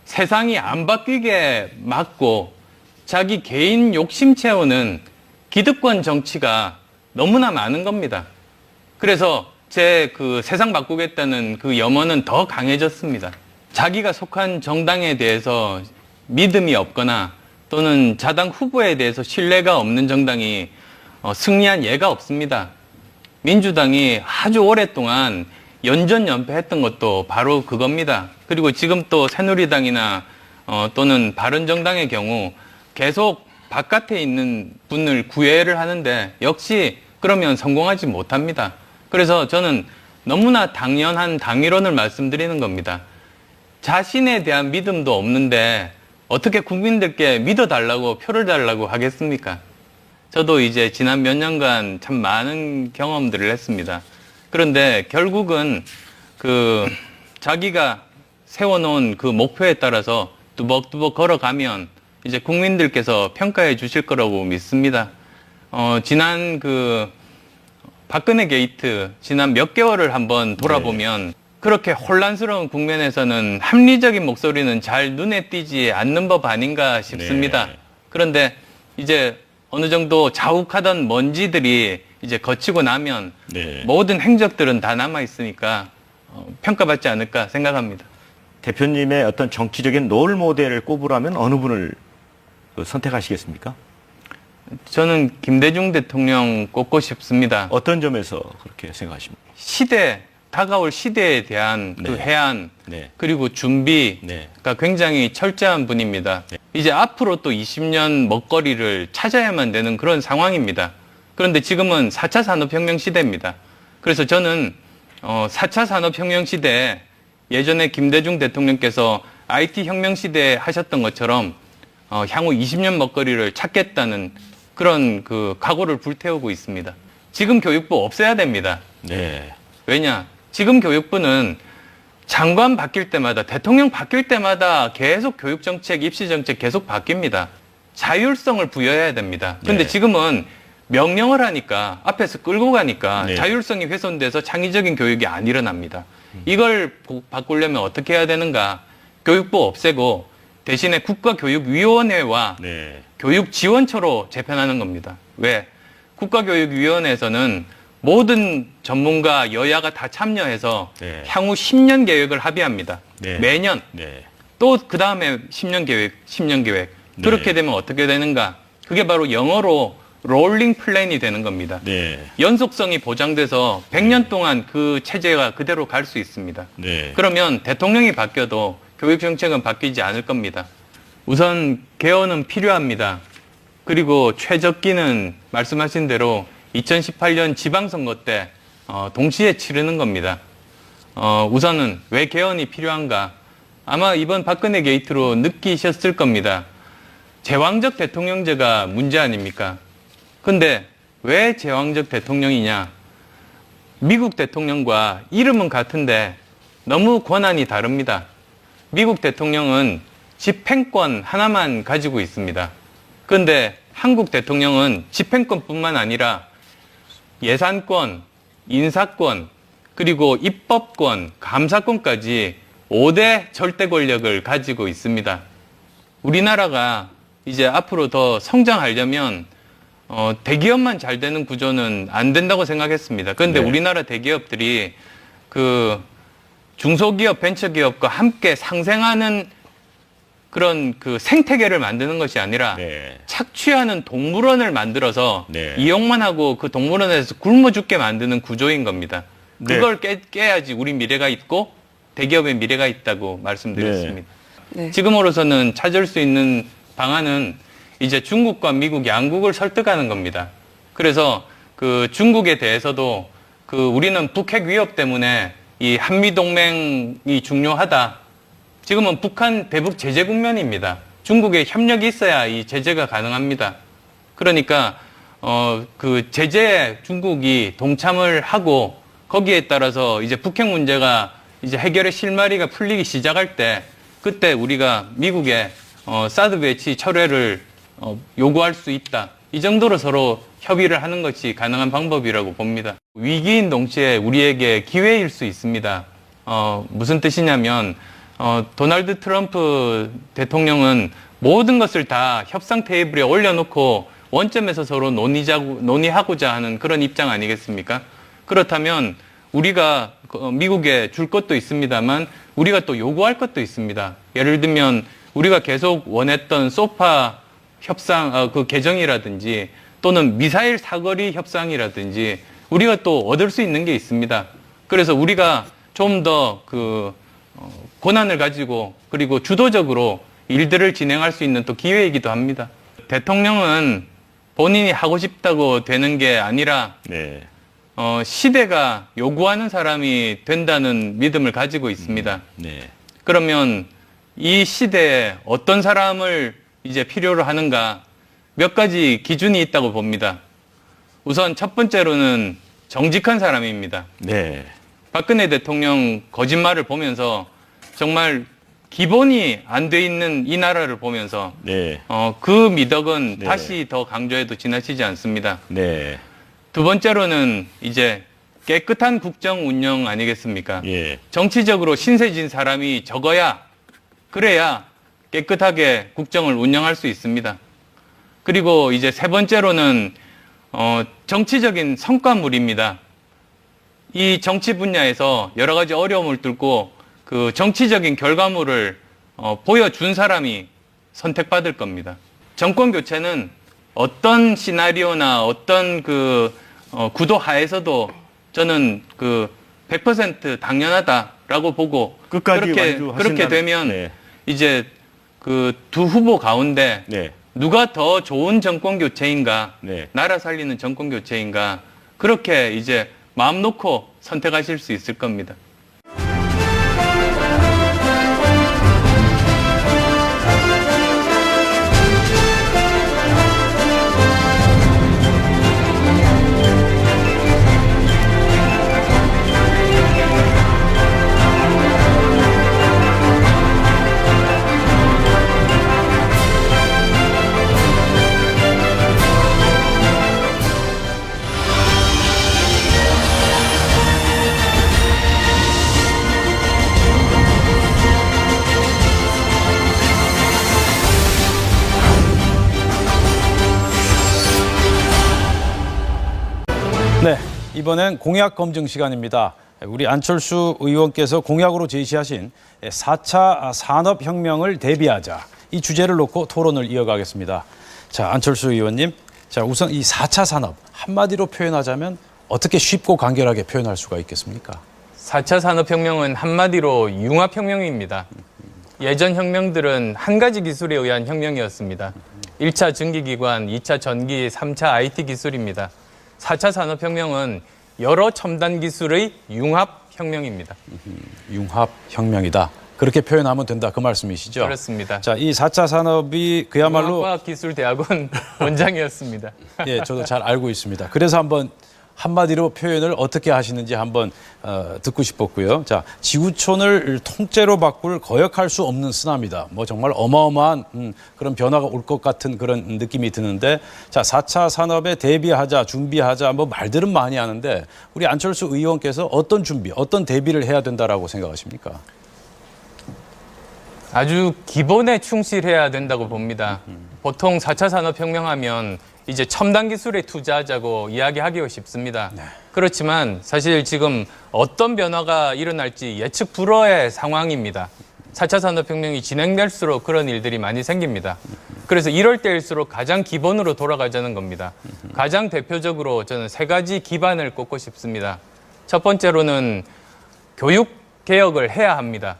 세상이 안 바뀌게 막고 자기 개인 욕심 채우는 기득권 정치가 너무나 많은 겁니다. 그래서 제 세상 바꾸겠다는 염원은 더 강해졌습니다. 자기가 속한 정당에 대해서 믿음이 없거나 또는 자당 후보에 대해서 신뢰가 없는 정당이 승리한 예가 없습니다. 민주당이 아주 오랫동안 연전연패했던 것도 바로 그겁니다. 그리고 지금 또 새누리당이나 또는 바른정당의 경우 계속 바깥에 있는 분을 구애를 하는데 역시 그러면 성공하지 못합니다. 그래서 저는 너무나 당연한 당위론을 말씀드리는 겁니다. 자신에 대한 믿음도 없는데 어떻게 국민들께 믿어달라고 표를 달라고 하겠습니까? 저도 이제 지난 몇 년간 참 많은 경험들을 했습니다. 그런데 결국은 자기가 세워놓은 목표에 따라서 뚜벅뚜벅 걸어가면 이제 국민들께서 평가해 주실 거라고 믿습니다. 지난 박근혜 게이트 지난 몇 개월을 한번 돌아보면 그렇게 혼란스러운 국면에서는 합리적인 목소리는 잘 눈에 띄지 않는 법 아닌가 싶습니다. 네. 그런데 이제 어느 정도 자욱하던 먼지들이 이제 거치고 나면 네. 모든 행적들은 다 남아 있으니까 평가받지 않을까 생각합니다. 대표님의 어떤 정치적인 롤 모델을 꼽으라면 어느 분을 선택하시겠습니까? 저는 김대중 대통령 꼽고 싶습니다. 어떤 점에서 그렇게 생각하십니까? 다가올 시대에 대한 네. 해안, 네. 그리고 준비가 네. 굉장히 철저한 분입니다. 이제 앞으로 또 20년 먹거리를 찾아야만 되는 그런 상황입니다. 그런데 지금은 4차 산업혁명 시대입니다. 그래서 저는 4차 산업혁명 시대에 예전에 김대중 대통령께서 IT 혁명 시대에 하셨던 것처럼 향후 20년 먹거리를 찾겠다는 그런 각오를 불태우고 있습니다. 지금 교육부 없애야 됩니다. 네. 왜냐? 지금 교육부는 장관 바뀔 때마다, 대통령 바뀔 때마다 계속 교육정책, 입시정책 계속 바뀝니다. 자율성을 부여해야 됩니다. 근데 네. 지금은 명령을 하니까, 앞에서 끌고 가니까 네. 자율성이 훼손돼서 창의적인 교육이 안 일어납니다. 이걸 바꾸려면 어떻게 해야 되는가? 교육부 없애고 대신에 국가교육위원회와 네. 교육지원처로 재편하는 겁니다. 왜? 국가교육위원회에서는 모든 전문가 여야가 다 참여해서 네. 향후 10년 계획을 합의합니다. 네. 매년. 네. 또 그 다음에 10년 계획. 네. 그렇게 되면 어떻게 되는가? 그게 바로 영어로 롤링 플랜이 되는 겁니다. 네. 연속성이 보장돼서 100년 동안 그 체제가 그대로 갈 수 있습니다. 네. 그러면 대통령이 바뀌어도 교육정책은 바뀌지 않을 겁니다. 우선 개헌은 필요합니다. 그리고 최적기는 말씀하신 대로 2018년 지방선거 때 동시에 치르는 겁니다. 우선은 왜 개헌이 필요한가? 아마 이번 박근혜 게이트로 느끼셨을 겁니다. 제왕적 대통령제가 문제 아닙니까? 근데 왜 제왕적 대통령이냐? 미국 대통령과 이름은 같은데 너무 권한이 다릅니다. 미국 대통령은 집행권 하나만 가지고 있습니다. 그런데 한국 대통령은 집행권뿐만 아니라 예산권, 인사권, 그리고 입법권, 감사권까지 5대 절대 권력을 가지고 있습니다. 우리나라가 이제 앞으로 더 성장하려면 대기업만 잘 되는 구조는 안 된다고 생각했습니다. 그런데 네. 우리나라 대기업들이 그 중소기업, 벤처기업과 함께 상생하는 그런 그 생태계를 만드는 것이 아니라 네. 착취하는 동물원을 만들어서 네. 이용만 하고 그 동물원에서 굶어 죽게 만드는 구조인 겁니다. 네. 그걸 깨야지 우리 미래가 있고 대기업의 미래가 있다고 말씀드렸습니다. 네. 지금으로서는 찾을 수 있는 방안은 이제 중국과 미국 양국을 설득하는 겁니다. 그래서 그 중국에 대해서도 그 우리는 북핵 위협 때문에 이 한미 동맹이 중요하다. 지금은 북한 대북 제재 국면입니다. 중국의 협력이 있어야 이 제재가 가능합니다. 그러니까 그 제재에 중국이 동참을 하고 거기에 따라서 이제 북핵 문제가 이제 해결의 실마리가 풀리기 시작할 때 그때 우리가 미국에 사드 배치 철회를 요구할 수 있다. 이 정도로 서로 협의를 하는 것이 가능한 방법이라고 봅니다. 위기인 동시에 우리에게 기회일 수 있습니다. 무슨 뜻이냐면 도널드 트럼프 대통령은 모든 것을 다 협상 테이블에 올려놓고 원점에서 서로 논의하고자 하는 그런 입장 아니겠습니까? 그렇다면 우리가 미국에 줄 것도 있습니다만 우리가 또 요구할 것도 있습니다. 예를 들면 우리가 계속 원했던 소파 협상 그 개정이라든지 또는 미사일 사거리 협상이라든지 우리가 또 얻을 수 있는 게 있습니다. 그래서 우리가 좀 더 그 권한을 가지고 그리고 주도적으로 일들을 진행할 수 있는 또 기회이기도 합니다. 대통령은 본인이 하고 싶다고 되는 게 아니라 네. 시대가 요구하는 사람이 된다는 믿음을 가지고 있습니다. 네. 그러면 이 시대에 어떤 사람을 이제 필요로 하는가 몇 가지 기준이 있다고 봅니다. 우선 첫 번째로는 정직한 사람입니다. 네. 박근혜 대통령 거짓말을 보면서 정말 기본이 안 돼 있는 이 나라를 보면서 네. 그 미덕은 네. 다시 더 강조해도 지나치지 않습니다. 네. 두 번째로는 이제 깨끗한 국정 운영 아니겠습니까? 예. 정치적으로 신세진 사람이 적어야 그래야 깨끗하게 국정을 운영할 수 있습니다. 그리고 이제 세 번째로는 정치적인 성과물입니다. 이 정치 분야에서 여러 가지 어려움을 뚫고 그 정치적인 결과물을 보여준 사람이 선택받을 겁니다. 정권 교체는 어떤 시나리오나 어떤 그 구도 하에서도 저는 그 100% 당연하다라고 보고 끝까지 그렇게 완주하신다는- 되면 네. 이제 그 두 후보 가운데 네. 누가 더 좋은 정권 교체인가, 네. 나라 살리는 정권 교체인가 그렇게 이제 마음 놓고 선택하실 수 있을 겁니다. 네, 이번엔 공약 검증 시간입니다. 우리 안철수 의원께서 공약으로 제시하신 4차 산업혁명을 대비하자 이 주제를 놓고 토론을 이어가겠습니다. 자, 안철수 의원님, 자 우선 이 4차 산업 한마디로 표현하자면 어떻게 쉽고 간결하게 표현할 수가 있겠습니까? 4차 산업혁명은 한마디로 융합혁명입니다. 예전 혁명들은 한 가지 기술에 의한 혁명이었습니다. 1차 증기기관, 2차 전기, 3차 IT 기술입니다. 4차 산업혁명은 여러 첨단 기술의 융합혁명입니다. 융합혁명이다. 그렇게 표현하면 된다. 그 말씀이시죠? 그렇습니다. 자, 이 4차 산업이 그야말로 과학기술대학원 원장이었습니다. 예, 저도 잘 알고 있습니다. 그래서 한번 한마디로 표현을 어떻게 하시는지 한번 듣고 싶었고요. 자, 지구촌을 통째로 바꿀 거역할 수 없는 쓰나미다. 뭐 정말 어마어마한 그런 변화가 올 것 같은 그런 느낌이 드는데, 자, 4차 산업에 대비하자, 준비하자, 뭐 말들은 많이 하는데 우리 안철수 의원께서 어떤 준비, 어떤 대비를 해야 된다라고 생각하십니까? 아주 기본에 충실해야 된다고 봅니다. 보통 4차 산업혁명 하면 이제 첨단 기술에 투자하자고 이야기하기가 쉽습니다. 그렇지만 사실 지금 어떤 변화가 일어날지 예측 불허의 상황입니다. 4차 산업혁명이 진행될수록 그런 일들이 많이 생깁니다. 그래서 이럴 때일수록 가장 기본으로 돌아가자는 겁니다. 가장 대표적으로 저는 3가지 기반을 꼽고 싶습니다. 첫 번째로는 교육 개혁을 해야 합니다.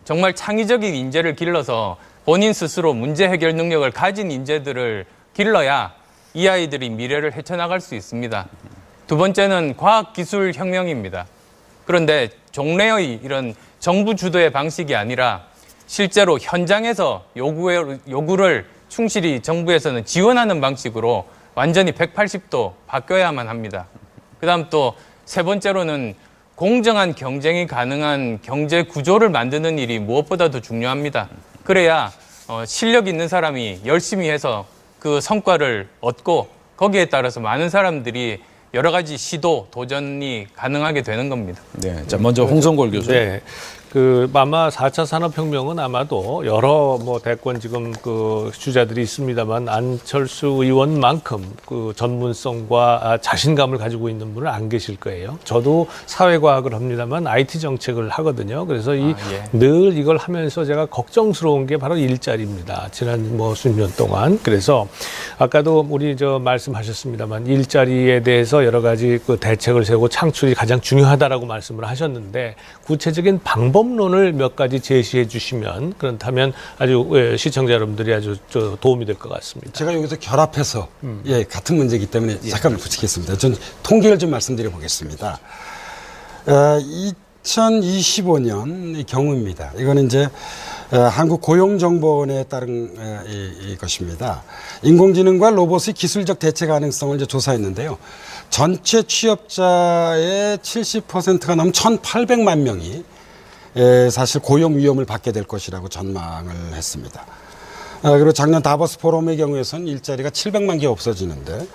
정말 창의적인 인재를 길러서 본인 스스로 문제 해결 능력을 가진 인재들을 길러야 이 아이들이 미래를 헤쳐나갈 수 있습니다. 두 번째는 과학기술 혁명입니다. 그런데 종래의 이런 정부 주도의 방식이 아니라 실제로 현장에서 요구를 충실히 정부에서는 지원하는 방식으로 완전히 180도 바뀌어야만 합니다. 그다음 또 세 번째로는 공정한 경쟁이 가능한 경제 구조를 만드는 일이 무엇보다도 중요합니다. 그래야 실력 있는 사람이 열심히 해서 그 성과를 얻고 거기에 따라서 많은 사람들이 여러 가지 시도, 도전이 가능하게 되는 겁니다. 네, 자 먼저 홍성골 교수. 네. 아마 4차 산업혁명은 아마도 여러 대권 지금 주자들이 있습니다만 안철수 의원만큼 전문성과 자신감을 가지고 있는 분은 안 계실 거예요. 저도 사회과학을 합니다만 IT 정책을 하거든요. 그래서 늘 이걸 하면서 제가 걱정스러운 게 바로 일자리입니다. 지난 수년 동안. 그래서 아까도 우리 말씀하셨습니다만 일자리에 대해서 여러 가지 대책을 세우고 창출이 가장 중요하다라고 말씀을 하셨는데 구체적인 방법론을 몇 가지 제시해 주시면 그렇다면 아주 시청자 여러분들이 아주 도움이 될 것 같습니다. 제가 여기서 결합해서 같은 문제이기 때문에 잠깐만 붙이겠습니다. 전 통계를 좀 말씀드려 보겠습니다. 2025년 경우입니다. 이거는 이제 한국고용정보원에 따른 것입니다. 인공지능과 로봇의 기술적 대체 가능성을 이제 조사했는데요. 전체 취업자의 70%가 넘는 1,800만 명이 사실 고용 위험을 받게 될 것이라고 전망을 했습니다. 그리고 작년 다보스 포럼의 경우에서는 일자리가 700만 개 없어지는데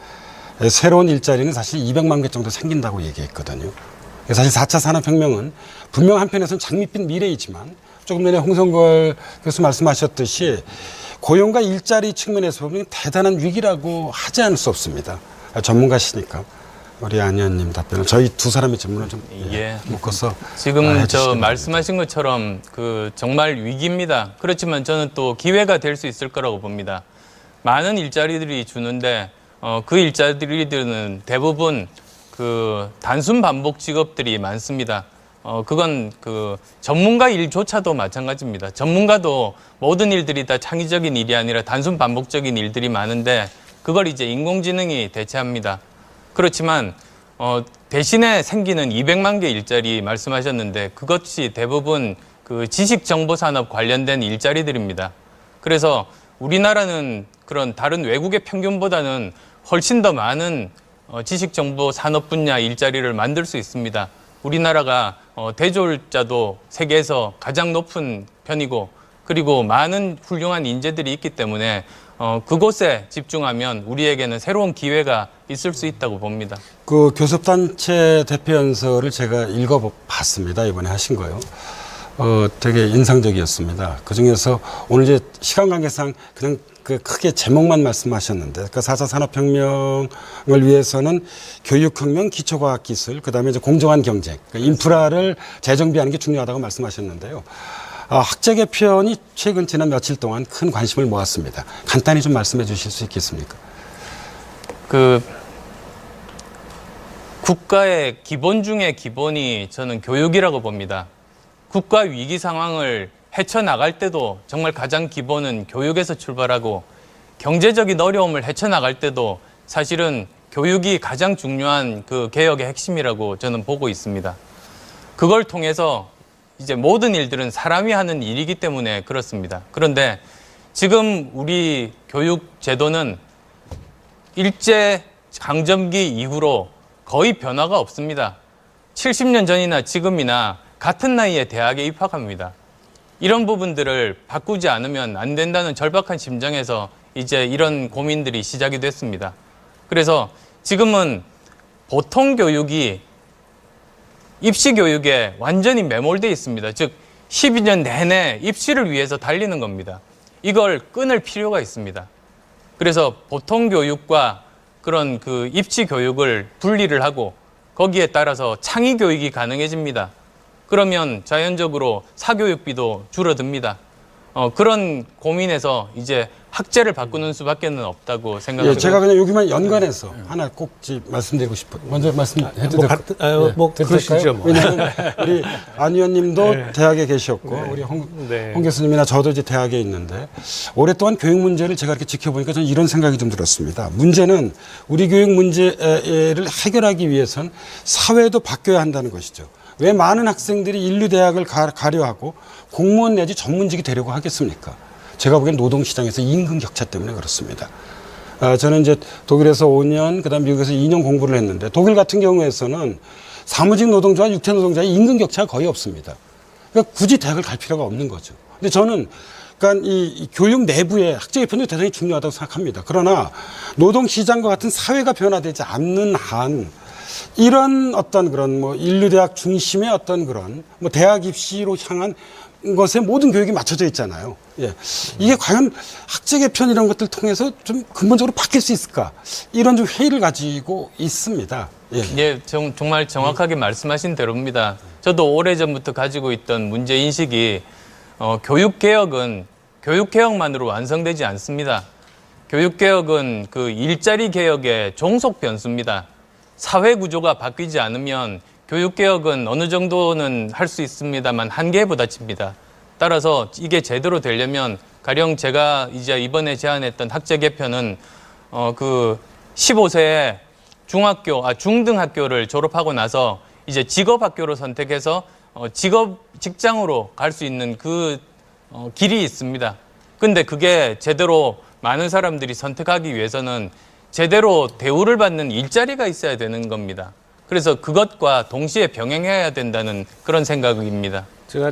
새로운 일자리는 사실 200만 개 정도 생긴다고 얘기했거든요. 사실 4차 산업혁명은 분명 한편에서는 장밋빛 미래이지만 조금 전에 홍성걸 교수 말씀하셨듯이 고용과 일자리 측면에서 보면 대단한 위기라고 하지 않을 수 없습니다. 전문가시니까 우리 안 의원님 답변을 저희 두 사람의 질문을 좀 묶어서 지금 말씀하신 것처럼 정말 위기입니다. 그렇지만 저는 또 기회가 될 수 있을 거라고 봅니다. 많은 일자리들이 주는데 그 일자리들은 대부분 단순 반복 직업들이 많습니다. 그건 전문가 일조차도 마찬가지입니다. 전문가도 모든 일들이 다 창의적인 일이 아니라 단순 반복적인 일들이 많은데 그걸 이제 인공지능이 대체합니다. 그렇지만 대신에 생기는 200만 개 일자리 말씀하셨는데 그것이 대부분 지식정보산업 관련된 일자리들입니다. 그래서 우리나라는 그런 다른 외국의 평균보다는 훨씬 더 많은 지식정보산업 분야 일자리를 만들 수 있습니다. 우리나라가 대졸자도 세계에서 가장 높은 편이고 그리고 많은 훌륭한 인재들이 있기 때문에 그곳에 집중하면 우리에게는 새로운 기회가 있을 수 있다고 봅니다. 교섭단체 대표연설을 제가 읽어봤습니다. 이번에 하신 거요. 되게 인상적이었습니다. 그중에서 오늘 이제 시간 관계상 그냥 크게 제목만 말씀하셨는데 4차 산업혁명을 위해서는 교육혁명, 기초과학기술, 그다음에 이제 공정한 경쟁, 인프라를 재정비하는 게 중요하다고 말씀하셨는데요. 학제 개편이 최근 지난 며칠 동안 큰 관심을 모았습니다. 간단히 좀 말씀해 주실 수 있겠습니까? 국가의 기본 중에 기본이 저는 교육이라고 봅니다. 국가 위기 상황을 헤쳐나갈 때도 정말 가장 기본은 교육에서 출발하고 경제적인 어려움을 헤쳐나갈 때도 사실은 교육이 가장 중요한 개혁의 핵심이라고 저는 보고 있습니다. 그걸 통해서 이제 모든 일들은 사람이 하는 일이기 때문에 그렇습니다. 그런데 지금 우리 교육 제도는 일제 강점기 이후로 거의 변화가 없습니다. 70년 전이나 지금이나 같은 나이에 대학에 입학합니다. 이런 부분들을 바꾸지 않으면 안 된다는 절박한 심정에서 이제 이런 고민들이 시작이 됐습니다. 그래서 지금은 보통 교육이 입시 교육에 완전히 매몰되어 있습니다. 즉 12년 내내 입시를 위해서 달리는 겁니다. 이걸 끊을 필요가 있습니다. 그래서 보통 교육과 그런 그 입시 교육을 분리를 하고 거기에 따라서 창의 교육이 가능해집니다. 그러면 자연적으로 사교육비도 줄어듭니다. 그런 고민에서 이제 학제를 바꾸는 수밖에는 없다고 생각합니다. 예, 제가 그냥 여기만 연관해서 하나 꼭 말씀드리고 싶어요. 먼저 말씀해도 그러시죠. 뭐. 왜냐하면 우리 안 의원님도 대학에 계셨고 우리 홍 교수님이나 저도 이제 대학에 있는데 오랫동안 교육 문제를 제가 이렇게 지켜보니까 저는 이런 생각이 좀 들었습니다. 문제는 우리 교육 문제를 해결하기 위해선 사회도 바뀌어야 한다는 것이죠. 왜 많은 학생들이 인류대학을 가려 하고 공무원 내지 전문직이 되려고 하겠습니까? 제가 보기엔 노동시장에서 임금 격차 때문에 그렇습니다. 저는 이제 독일에서 5년, 그다음 미국에서 2년 공부를 했는데 독일 같은 경우에서는 사무직 노동자와 육체 노동자의 임금 격차가 거의 없습니다. 그러니까 굳이 대학을 갈 필요가 없는 거죠. 근데 저는 그러니까 이 교육 내부의 학제 개편도 대단히 중요하다고 생각합니다. 그러나 노동시장과 같은 사회가 변화되지 않는 한 이런 어떤 그런 뭐 인류대학 중심의 어떤 그런 뭐 대학 입시로 향한 것에 모든 교육이 맞춰져 있잖아요. 예. 이게 과연 학제 개편 이런 것들 통해서 좀 근본적으로 바뀔 수 있을까? 이런 좀 회의를 가지고 있습니다. 예. 예, 정말 정확하게 말씀하신 대로입니다. 저도 오래전부터 가지고 있던 문제 인식이 교육개혁은 교육개혁만으로 완성되지 않습니다. 교육개혁은 그 일자리 개혁의 종속 변수입니다. 사회 구조가 바뀌지 않으면 교육개혁은 어느 정도는 할 수 있습니다만 한계에 부딪힙니다. 따라서 이게 제대로 되려면 가령 제가 이제 이번에 제안했던 학제 개편은 그 15세에 중등학교를 졸업하고 나서 이제 직업학교로 선택해서 직장으로 갈 수 있는 그 길이 있습니다. 근데 그게 제대로 많은 사람들이 선택하기 위해서는 제대로 대우를 받는 일자리가 있어야 되는 겁니다. 그래서 그것과 동시에 병행해야 된다는 그런 생각입니다. 제가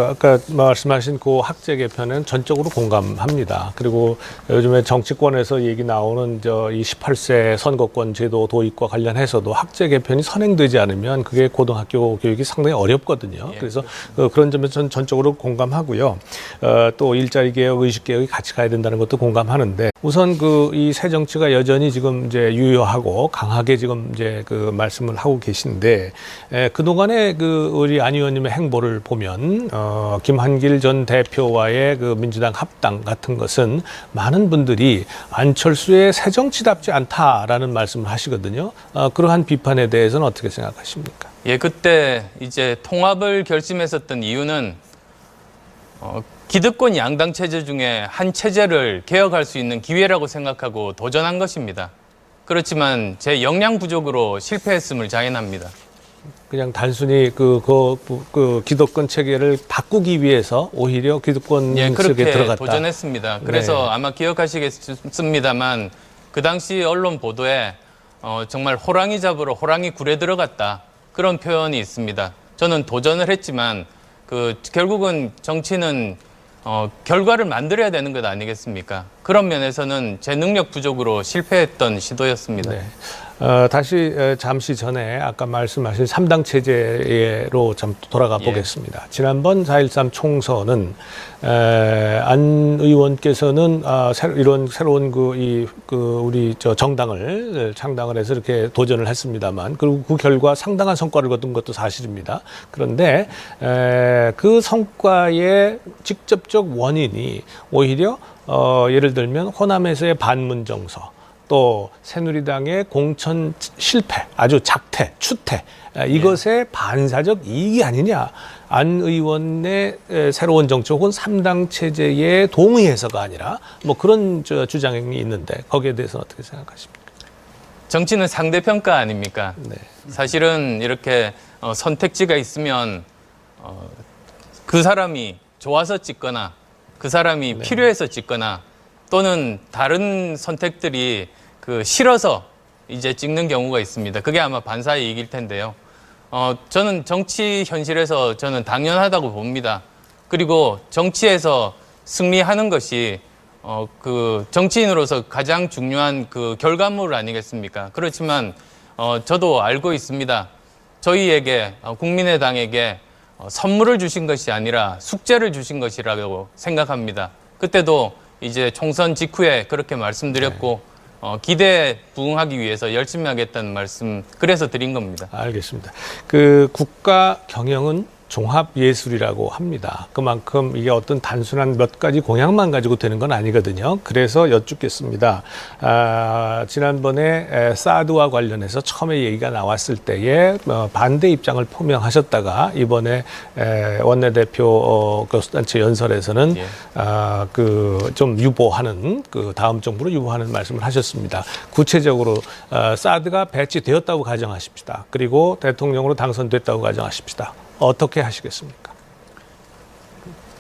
아까 말씀하신 그 학제 개편은 전적으로 공감합니다. 그리고 요즘에 정치권에서 얘기 나오는 이 18세 선거권 제도 도입과 관련해서도 학제 개편이 선행되지 않으면 그게 고등학교 교육이 상당히 어렵거든요. 예. 그래서 그런 점에서 저는 전적으로 공감하고요. 또 일자리 개혁, 의식 개혁이 같이 가야 된다는 것도 공감하는데 우선 이 새 정치가 여전히 지금 이제 유효하고 강하게 지금 이제 말씀을 하고 계신데 그동안의 우리 안 의원님의 행보를 보면 김한길 전 대표와의 민주당 합당 같은 것은 많은 분들이 안철수의 새정치답지 않다라는 말씀을 하시거든요. 그러한 비판에 대해서는 어떻게 생각하십니까? 예, 그때 이제 통합을 결심했었던 이유는 기득권 양당 체제 중에 한 체제를 개혁할 수 있는 기회라고 생각하고 도전한 것입니다. 그렇지만 제 역량 부족으로 실패했음을 자인합니다. 그냥 단순히 기득권 체계를 바꾸기 위해서 오히려 기득권 예, 속에 그렇게 들어갔다. 도전했습니다. 그래서 네. 아마 기억하시겠습니다만 그 당시 언론 보도에 정말 호랑이 잡으러 호랑이 굴에 들어갔다 그런 표현이 있습니다. 저는 도전을 했지만 결국은 정치는 결과를 만들어야 되는 것 아니겠습니까? 그런 면에서는 제 능력 부족으로 실패했던 시도였습니다. 네. 다시 잠시 전에 아까 말씀하신 3당 체제로 좀 돌아가 보겠습니다. 지난번 4.13 총선은 안 의원께서는 이런 새로운 우리 정당을 창당을 해서 이렇게 도전을 했습니다만 그리고 그 결과 상당한 성과를 거둔 것도 사실입니다. 그런데 그 성과의 직접적 원인이 오히려 예를 들면 호남에서의 반문 정서 또 새누리당의 공천 실패, 아주 작태, 추태 이것의 반사적 이익이 아니냐. 안 의원의 새로운 정치 혹은 3당 체제에 동의해서가 아니라 뭐 그런 주장이 있는데 거기에 대해서는 어떻게 생각하십니까? 정치는 상대평가 아닙니까? 네. 사실은 이렇게 선택지가 있으면 그 사람이 좋아서 찍거나 그 사람이 필요해서 찍거나 또는 다른 선택들이 싫어서 이제 찍는 경우가 있습니다. 그게 아마 반사의 이익일 텐데요. 저는 정치 현실에서 저는 당연하다고 봅니다. 그리고 정치에서 승리하는 것이 그 정치인으로서 가장 중요한 그 결과물 아니겠습니까? 그렇지만 저도 알고 있습니다. 저희에게 국민의당에게 선물을 주신 것이 아니라 숙제를 주신 것이라고 생각합니다. 그때도 이제 총선 직후에 그렇게 말씀드렸고 기대에 부응하기 위해서 열심히 하겠다는 말씀 그래서 드린 겁니다. 알겠습니다. 그 국가 경영은 종합 예술이라고 합니다. 그만큼 이게 어떤 단순한 몇 가지 공약만 가지고 되는 건 아니거든요. 그래서 여쭙겠습니다. 지난번에 사드와 관련해서 처음에 얘기가 나왔을 때에 반대 입장을 표명하셨다가 이번에 원내대표 교수단체 연설에서는 그 좀 유보하는 그 다음 정부로 유보하는 말씀을 하셨습니다. 구체적으로 사드가 배치되었다고 가정하십시다. 그리고 대통령으로 당선됐다고 가정하십시다. 어떻게 하시겠습니까?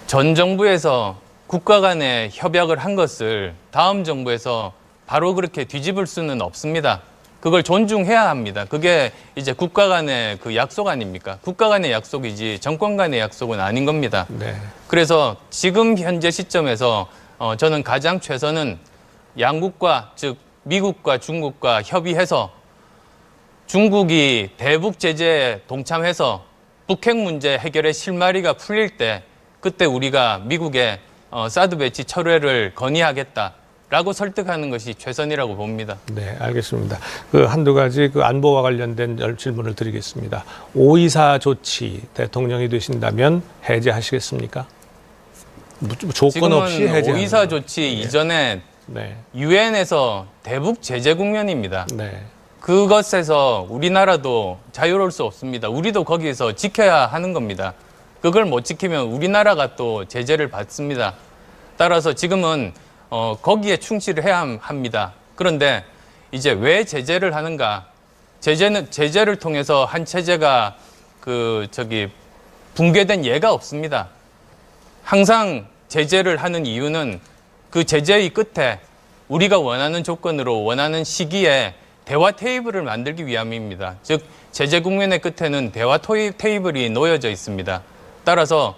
전 정부에서 국가 간의 협약을 한 것을 다음 정부에서 바로 그렇게 뒤집을 수는 없습니다. 그걸 존중해야 합니다. 그게 이제 국가 간의 그 약속 아닙니까? 국가 간의 약속이지 정권 간의 약속은 아닌 겁니다. 네. 그래서 지금 현재 시점에서 저는 가장 최선은 양국과 즉 미국과 중국과 협의해서 중국이 대북 제재에 동참해서 북핵 문제 해결의 실마리가 풀릴 때 그때 우리가 미국에 사드 배치 철회를 건의하겠다라고 설득하는 것이 최선이라고 봅니다. 네, 알겠습니다. 그 한두 가지 그 안보와 관련된 질문을 드리겠습니다. 524 조치 대통령이 되신다면 해제하시겠습니까? 조건 없이 지금은 해제하는 524 조치 이전에 네. 유엔에서 대북 제재 국면입니다. 네. 그것에서 우리나라도 자유로울 수 없습니다. 우리도 거기에서 지켜야 하는 겁니다. 그걸 못 지키면 우리나라가 또 제재를 받습니다. 따라서 지금은 거기에 충실을 해야 합니다. 그런데 이제 왜 제재를 하는가? 제재를 통해서 한 체제가 붕괴된 예가 없습니다. 항상 제재를 하는 이유는 그 제재의 끝에 우리가 원하는 조건으로 원하는 시기에 대화 테이블을 만들기 위함입니다. 즉 제재 국면의 끝에는 대화 테이블이 놓여져 있습니다. 따라서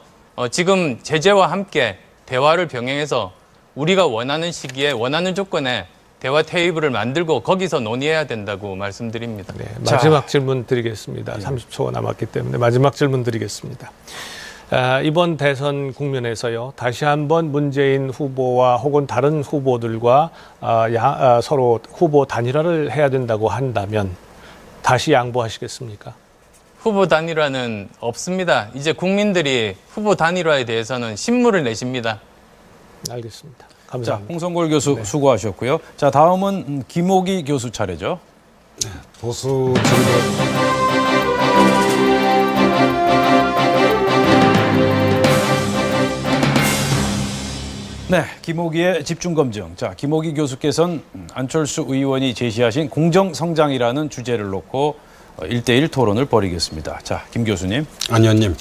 지금 제재와 함께 대화를 병행해서 우리가 원하는 시기에 원하는 조건에 대화 테이블을 만들고 거기서 논의해야 된다고 말씀드립니다. 네, 마지막 질문 드리겠습니다. 30초가 남았기 때문에 마지막 질문 드리겠습니다. 이번 대선 국면에서요, 다시 한번 문재인 후보와 혹은 다른 후보들과 서로 후보 단일화를 해야 된다고 한다면 다시 양보하시겠습니까? 후보 단일화는 없습니다. 이제 국민들이 후보 단일화에 대해서는 신물을 내십니다. 알겠습니다. 자, 감사합니다. 홍성골 교수 수고하셨고요. 자, 다음은 김호기 교수 차례죠. 보수 진보 네, 김호기의 집중검증. 자, 김호기 교수께서는 안철수 의원이 제시하신 공정성장이라는 주제를 놓고 1대1 토론을 벌이겠습니다. 자, 김 교수님. 안 의원님,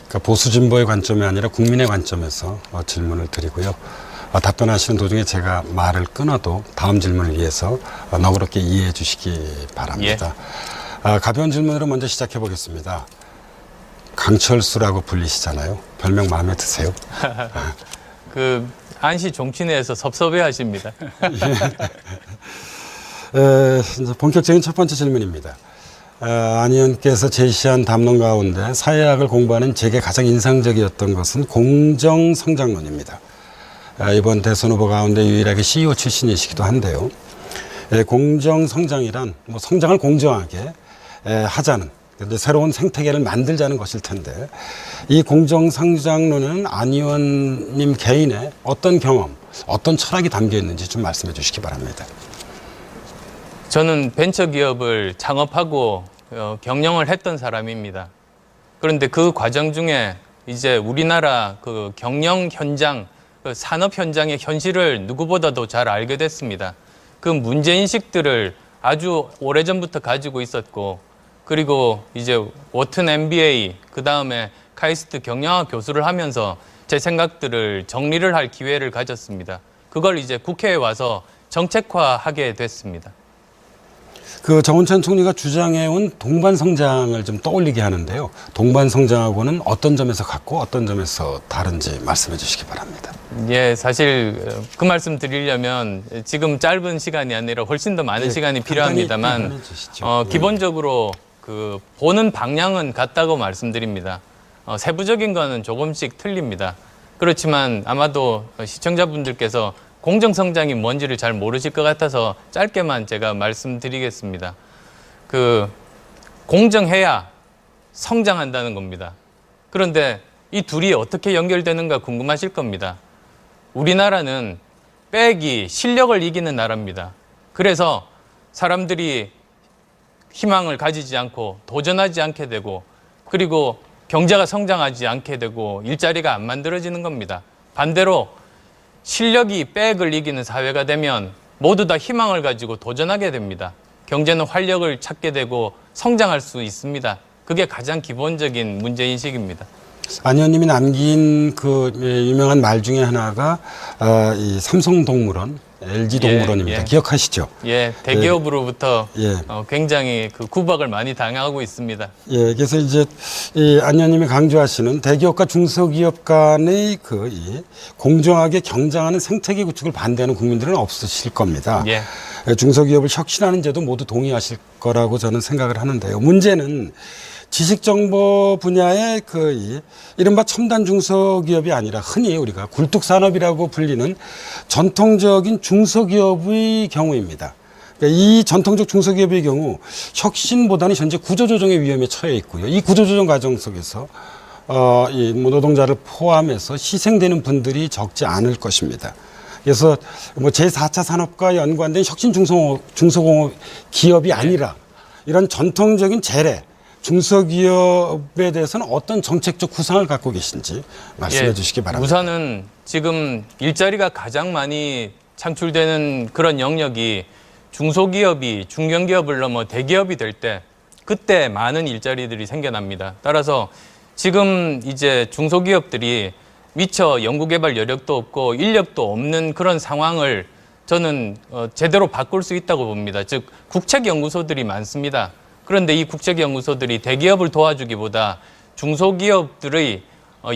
그러니까 보수 진보의 관점이 아니라 국민의 관점에서 질문을 드리고요. 답변하시는 도중에 제가 말을 끊어도 다음 질문을 위해서 너그럽게 이해해 주시기 바랍니다. 가벼운 질문으로 먼저 시작해 보겠습니다. 강철수라고 불리시잖아요. 별명 마음에 드세요? 안시 종친회에서 섭섭해 하십니다. 이제 본격적인 첫 번째 질문입니다. 안 의원께서 제시한 담론 가운데 사회학을 공부하는 제게 가장 인상적이었던 것은 공정성장론입니다. 이번 대선 후보 가운데 유일하게 CEO 출신이시기도 한데요. 공정성장이란 성장을 공정하게 하자는, 새로운 생태계를 만들자는 것일 텐데, 이 공정성장론에는 안 의원님 개인의 어떤 경험, 어떤 철학이 담겨 있는지 좀 말씀해 주시기 바랍니다. 저는 벤처기업을 창업하고 경영을 했던 사람입니다. 그런데 그 과정 중에 이제 우리나라 그 경영 현장, 그 산업 현장의 현실을 누구보다도 잘 알게 됐습니다. 그 문제인식들을 아주 오래전부터 가지고 있었고, 그리고 이제 워튼 MBA, 그 다음에 카이스트 경영학 교수를 하면서 제 생각들을 정리를 할 기회를 가졌습니다. 그걸 이제 국회에 와서 정책화하게 됐습니다. 그 정운찬 총리가 주장해온 동반성장을 좀 떠올리게 하는데요. 동반성장하고는 어떤 점에서 같고 어떤 점에서 다른지 말씀해 주시기 바랍니다. 예, 사실 그 말씀 드리려면 지금 짧은 시간이 아니라 훨씬 더 많은 시간이 필요합니다만 기본적으로 그 보는 방향은 같다고 말씀드립니다. 세부적인 거는 조금씩 틀립니다. 그렇지만 아마도 시청자분들께서 공정성장이 뭔지를 잘 모르실 것 같아서 짧게만 제가 말씀드리겠습니다. 그 공정해야 성장한다는 겁니다. 그런데 이 둘이 어떻게 연결되는가 궁금하실 겁니다. 우리나라는 빼기, 실력을 이기는 나라입니다. 그래서 사람들이 희망을 가지지 않고 도전하지 않게 되고 그리고 경제가 성장하지 않게 되고 일자리가 안 만들어지는 겁니다. 반대로 실력이 백을 이기는 사회가 되면 모두 다 희망을 가지고 도전하게 됩니다. 경제는 활력을 찾게 되고 성장할 수 있습니다. 그게 가장 기본적인 문제인식입니다. 안 의원님이 남긴 그 유명한 말 중에 하나가 이 삼성동물원, LG동물원입니다. 예. 기억하시죠? 예, 대기업으로부터 예. 굉장히 그 구박을 많이 당하고 있습니다. 예, 그래서 이제 이 안 의원님이 강조하시는 대기업과 중소기업 간의 그 이 공정하게 경쟁하는 생태계 구축을 반대하는 국민들은 없으실 겁니다. 예. 중소기업을 혁신하는 제도 모두 동의하실 거라고 저는 생각을 하는데요. 문제는 지식정보 분야의 그 이 이른바 첨단 중소기업이 아니라 흔히 우리가 굴뚝산업이라고 불리는 전통적인 중소기업의 경우입니다. 그러니까 이 전통적 중소기업의 경우 혁신보다는 현재 구조조정의 위험에 처해 있고요. 이 구조조정 과정 속에서 이 노동자를 포함해서 희생되는 분들이 적지 않을 것입니다. 그래서 뭐 제4차 산업과 연관된 혁신 중소공업 기업이 아니라 이런 전통적인 재래 중소기업에 대해서는 어떤 정책적 구상을 갖고 계신지 말씀해 주시기 바랍니다. 우선은 지금 일자리가 가장 많이 창출되는 그런 영역이 중소기업이 중견기업을 넘어 대기업이 될 때 그때 많은 일자리들이 생겨납니다. 따라서 지금 이제 중소기업들이 미처 연구개발 여력도 없고 인력도 없는 그런 상황을 저는 제대로 바꿀 수 있다고 봅니다. 즉 국책연구소들이 많습니다. 그런데 이 국책연구소들이 대기업을 도와주기보다 중소기업들의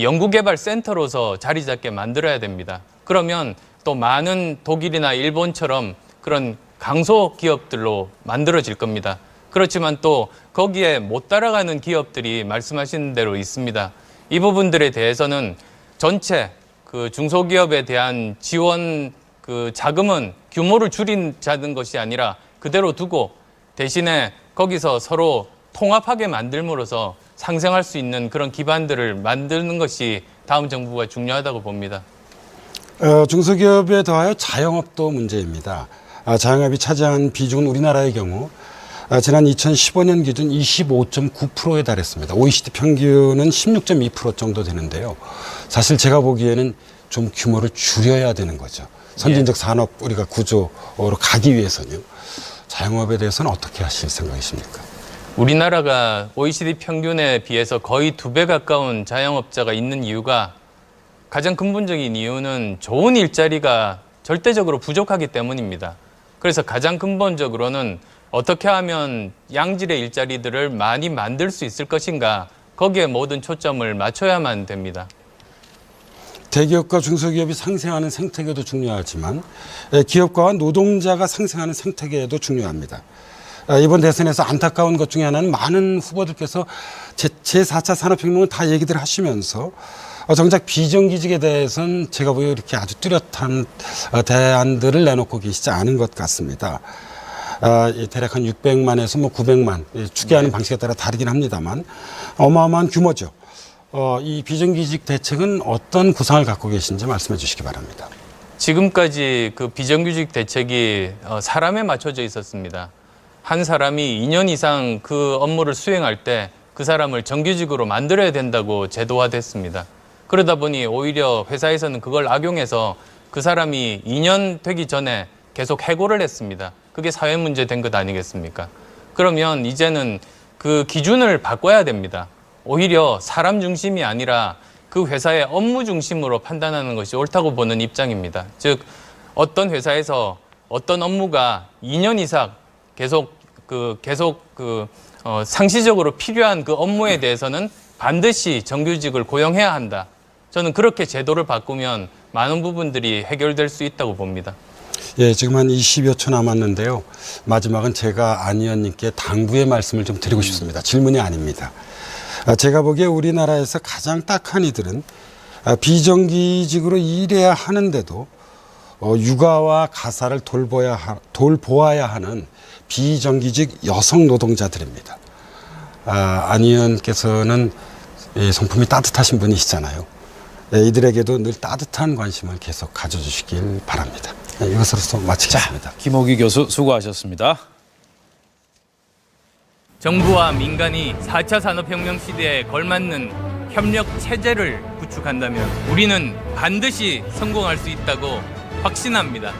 연구개발 센터로서 자리 잡게 만들어야 됩니다. 그러면 또 많은 독일이나 일본처럼 그런 강소기업들로 만들어질 겁니다. 그렇지만 또 거기에 못 따라가는 기업들이 말씀하신 대로 있습니다. 이 부분들에 대해서는 전체 그 중소기업에 대한 지원 그 자금은 규모를 줄이자는 것이 아니라 그대로 두고 대신에 거기서 서로 통합하게 만들므로써 상생할 수 있는 그런 기반들을 만드는 것이 다음 정부가 중요하다고 봅니다. 중소기업에 더하여 자영업도 문제입니다. 자영업이 차지한 비중은 우리나라의 경우 지난 2015년 기준 25.9%에 달했습니다. OECD 평균은 16.2% 정도 되는데요. 사실 제가 보기에는 좀 규모를 줄여야 되는 거죠. 선진적 산업 우리가 구조로 가기 위해서는요. 자영업에 대해서는 어떻게 하실 생각이십니까? 우리나라가 OECD 평균에 비해서 거의 2배 가까운 자영업자가 있는 이유가 가장 근본적인 이유는 좋은 일자리가 절대적으로 부족하기 때문입니다. 그래서 가장 근본적으로는 어떻게 하면 양질의 일자리들을 많이 만들 수 있을 것인가 거기에 모든 초점을 맞춰야만 됩니다. 대기업과 중소기업이 상생하는 생태계도 중요하지만 기업가와 노동자가 상생하는 생태계도 중요합니다. 이번 대선에서 안타까운 것 중에 하나는 많은 후보들께서 제4차 산업혁명을 다 얘기들 하시면서 정작 비정규직에 대해서는 제가 보기에 이렇게 아주 뚜렷한 대안들을 내놓고 계시지 않은 것 같습니다. 대략 한 600만에서 뭐 900만 추계하는 방식에 따라 다르긴 합니다만 어마어마한 규모죠. 이 비정규직 대책은 어떤 구상을 갖고 계신지 말씀해 주시기 바랍니다. 지금까지 그 비정규직 대책이 사람에 맞춰져 있었습니다. 한 사람이 2년 이상 그 업무를 수행할 때 그 사람을 정규직으로 만들어야 된다고 제도화됐습니다. 그러다 보니 오히려 회사에서는 그걸 악용해서 그 사람이 2년 되기 전에 계속 해고를 했습니다. 그게 사회 문제 된 것 아니겠습니까? 그러면 이제는 그 기준을 바꿔야 됩니다. 오히려 사람 중심이 아니라 그 회사의 업무 중심으로 판단하는 것이 옳다고 보는 입장입니다. 즉 어떤 회사에서 어떤 업무가 2년 이상 계속 계속 상시적으로 필요한 그 업무에 대해서는 반드시 정규직을 고용해야 한다. 저는 그렇게 제도를 바꾸면 많은 부분들이 해결될 수 있다고 봅니다. 예, 지금 한 20여 초 남았는데요. 마지막은 제가 안 의원님께 당부의 말씀을 좀 드리고 싶습니다. 질문이 아닙니다. 제가 보기에 우리나라에서 가장 딱한 이들은 비정규직으로 일해야 하는데도 육아와 가사를 돌보아야 하는 비정규직 여성 노동자들입니다. 안 의원께서는 성품이 따뜻하신 분이시잖아요. 이들에게도 늘 따뜻한 관심을 계속 가져주시길 바랍니다. 이것으로서 마치겠습니다. 김호기 교수 수고하셨습니다. 정부와 민간이 4차 산업혁명 시대에 걸맞는 협력 체제를 구축한다면 우리는 반드시 성공할 수 있다고 확신합니다.